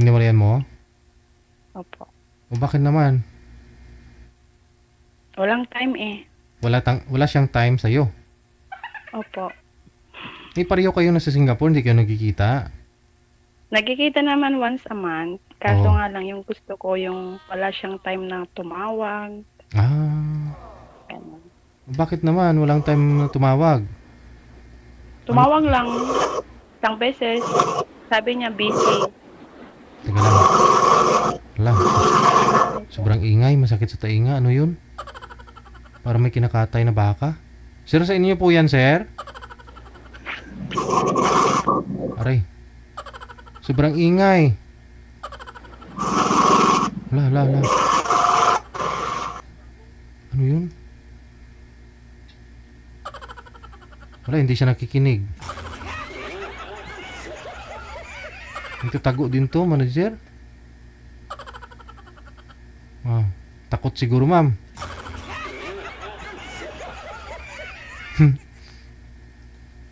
hiniwalayan mo? Opo. O bakit naman? Walang time eh. Wala siyang time sa'yo. Opo. Pareho kayo na sa Singapore, hindi kayo nagkikita. Nagkikita naman once a month. Kaso Oo. nga lang, yung gusto ko, yung wala siyang time na tumawag. Ganun. Bakit naman? Walang time na tumawag. Tumawag lang isang beses. Sabi niya, busy. Teka lang. Wala. Sobrang ingay, masakit sa tainga. Ano yun? Para may kinakatay na baka. Sir, sa inyo po yan, sir? Aray. Sobrang ingay. Wala. Ano yun? Wala, hindi siya nakikinig. Nagtatago din to, manager. Takot siguro, ma'am.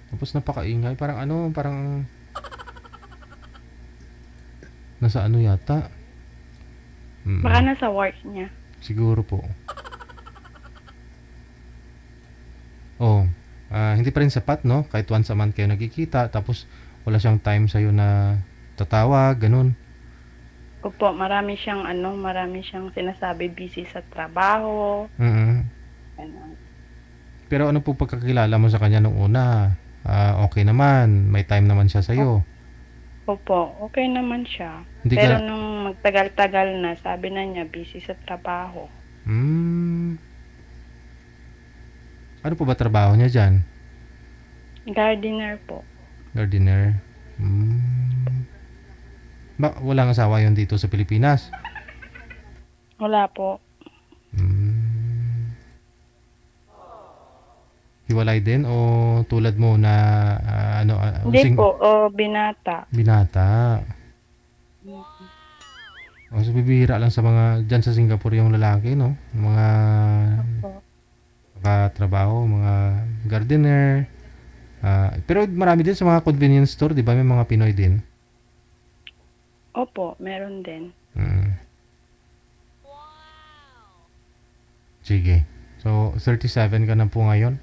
Tapos napakaingay. Parang nasa ano yata. Baka nasa work niya. Siguro po. Hindi pa rin sapat, no? Kahit once a month kayo nagkikita, tapos wala siyang time sa'yo na tatawag, ganun. Opo, marami siyang sinasabi busy sa trabaho. Ganun. Pero ano po pagkakilala mo sa kanya nung una? Okay naman, may time naman siya sa'yo. Opo, okay naman siya. Hindi Pero ka- nung magtagal-tagal na, sabi na niya busy sa trabaho. Ano po ba trabaho niya dyan? Gardener po. Gardener. Walang asawa yun dito sa Pilipinas? Wala po. Hiwalay din o tulad mo na Hindi po, binata. Binata. So bibihira lang sa mga dyan sa Singapore yung lalaki, no? Mga katrabaho, mga gardener. Pero marami din sa mga convenience store, di ba? May mga Pinoy din. Opo, meron din. Sige. So, 37 ka na po ngayon.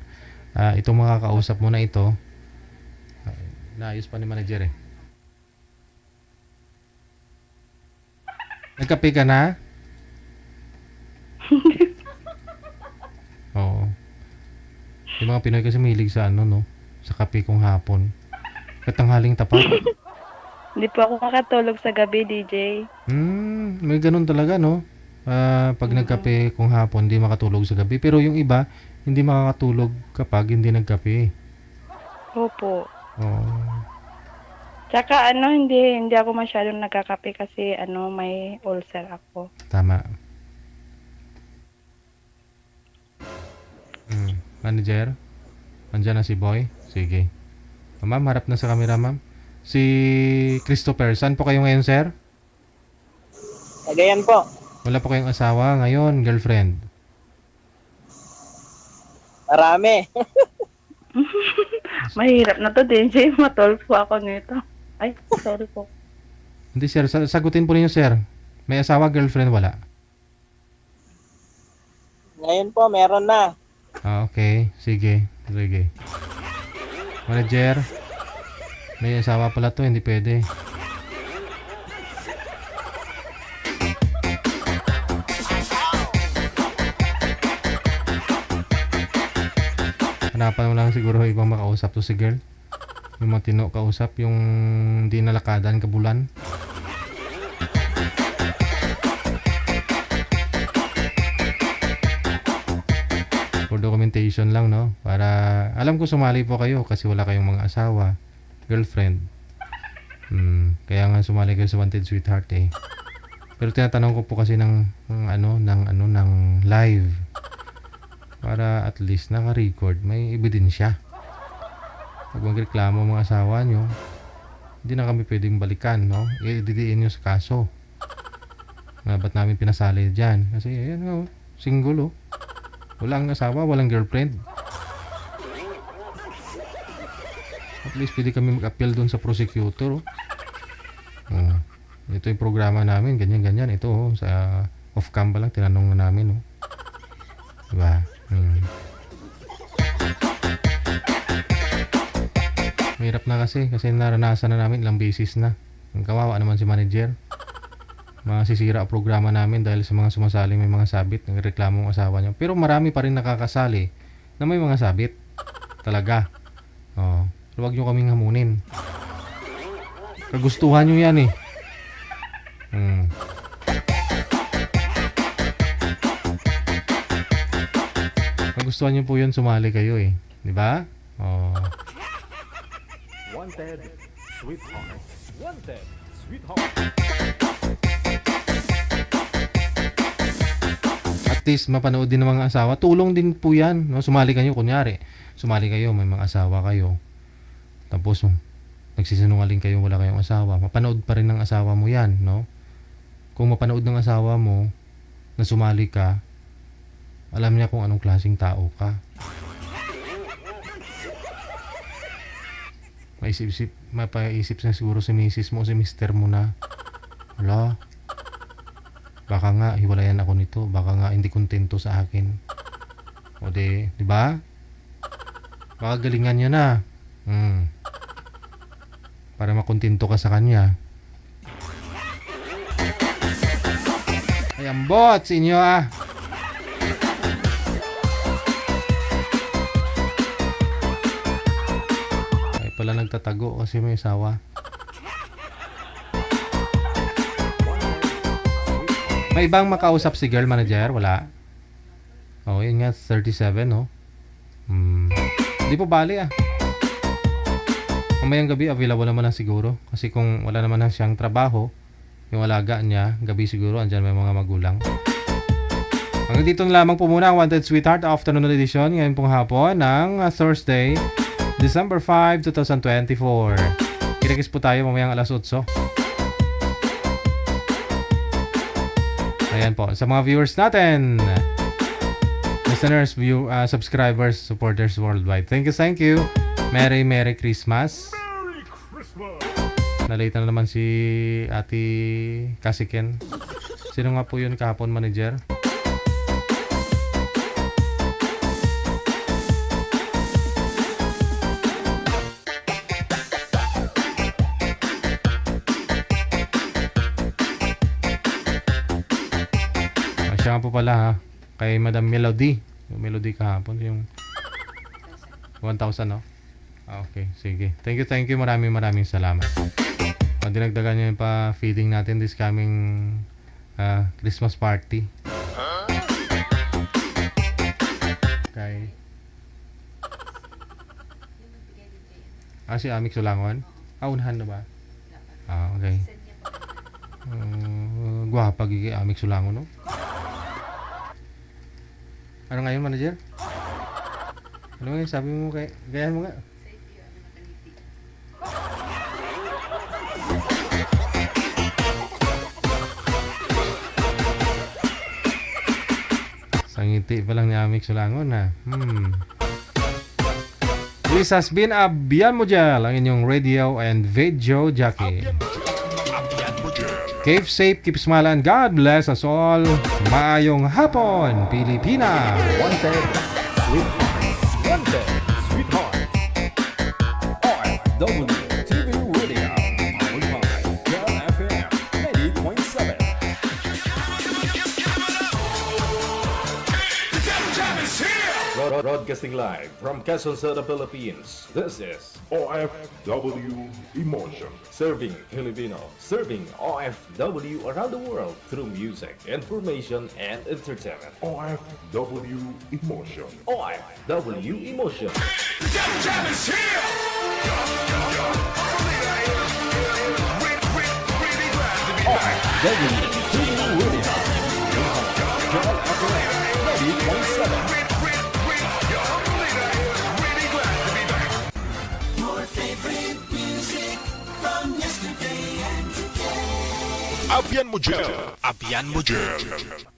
Itong makakausap mo na ito, naayos pa ni manager eh. Nagkape ka na? Oo. Yung mga Pinoy kasi mahilig sa no? Sa kape kung hapon. Katanghaling tapat. Hindi po ako makatulog sa gabi, DJ. May ganun talaga, no? Pag nagkape kung hapon, hindi makatulog sa gabi. Pero yung iba, hindi makakatulog kapag hindi nagkape. Opo. Oo. Tsaka hindi ako masyadong nagkakape kasi may ulcer ako. Tama. Manager? Andiyan na si Boy? Sige. Ma'am, harap na sa camera, ma'am. Si Christopher, saan po kayo ngayon, sir? Cagayan po. Wala po kayong asawa ngayon, girlfriend? Marami. Mahirap na to, DJ. Matulfo ako nito. Ay, sorry po. Hindi, sir. Sagutin po ninyo, sir. May asawa, girlfriend, wala? Ngayon po, meron na. Okay. Sige. Manager, may asawa pala to, hindi pwede. hanapan mo lang siguro ibang makausap to si girl. Yung matino kausap, yung di nalakadan kabulan. For documentation lang, no? Para, alam ko sumali po kayo kasi wala kayong mga asawa, girlfriend. Kaya nga sumali kayo sa Wanted Sweetheart eh. Pero tinatanong ko po kasi ng live. Para at least naka-record, may ebidensya. Pag magreklamo ang mga asawa nyo, hindi na kami pwedeng balikan, no? I-didiin nyo sa kaso. Nga ba't namin pinasali dyan? Kasi, ayan, oh, single, oh. Walang asawa, walang girlfriend. At least pwede kami mag-appeal dun sa prosecutor, oh. Ito yung programa namin, ganyan-ganyan. Ito, oh, sa off-cam pa lang, tinanong na namin, oh. Diba? Mahirap na kasi naranasan na namin ilang beses na. Ang kawawa naman si manager. Masisira ang programa namin dahil sa mga sumasali may mga sabit, nagreklamo ang asawa niya. Pero marami pa rin nakakasali na may mga sabit. Talaga. Oh, huwag niyo kaming hamunin. Kagustuhan niyo yan eh. Kagustuhan niyo po yun, sumali kayo eh. Di ba? Oh. Wanted Sweetheart. Wanted Sweetheart. At least mapanood din ng mga asawa. Tulong din po yan, no? Sumali kayo, kunyari. Sumali kayo, may mga asawa kayo. Tapos nagsisinungaling kayo, wala kayong asawa. Mapanood pa rin ng asawa mo yan, no? Kung mapanood ng asawa mo na sumali ka, alam niya kung anong klaseng tao ka. Mapaisip na siguro si misis mo, si mister mo na, wala, baka nga hiwalayan ako nito, baka nga hindi kontento sa akin. O di ba? Baka galingan niya na. Para makontento ka sa kanya. Ay, ambot sa inyo ah. Pala nagtatago kasi may asawa. May ibang makausap si girl manager? Wala. Oh, yun nga, 37, no? Hindi po bali ah. Mamayang gabi, available naman na siguro. Kasi kung wala naman na siyang trabaho, yung alaga niya, gabi siguro, andyan may mga magulang. Hanggang dito lamang po muna ang Wanted Sweetheart Afternoon Edition ngayon pong hapon ng Thursday, December 5, 2024. Kinikis po tayo mamayang alas 8. Ayan po. Sa mga viewers natin, listeners, subscribers, supporters worldwide. Thank you. Merry Christmas. Nalate na naman si Ate Kasiken. Sino nga po yun kahapon, manager? Siya po pala ha, kay Madam Melody. Yung Melody kahapon, yung 1,000, no? Okay, sige. Thank you. Maraming salamat. Dinagdagan niyo yung pa-feeding natin this coming Christmas party. Okay. Si Amik Sulangon? Unahan na ba? Okay. Gwapa gigi Amik Sulangon, no? Ano ngayon, manager? Ano nga sabi mo kay gayan mo nga? Sangiti pa lang ni Amik Sulangon ha. This has been Abian Mojel, ang inyong radio and video jockey. Keep safe, keep smiling. God bless us all. Maayong hapon, Pilipinas. Wanted Sweetheart. RFW TV Radio. Powered by Girl FM 90.7. Broadcasting live from Quezon City, Philippines. This is OFW Emotion. Serving Filipino, serving OFW around the world through music, information, and entertainment. OFW Emotion. OFW Emotion. Abian mo dyan. Abian mo dyan.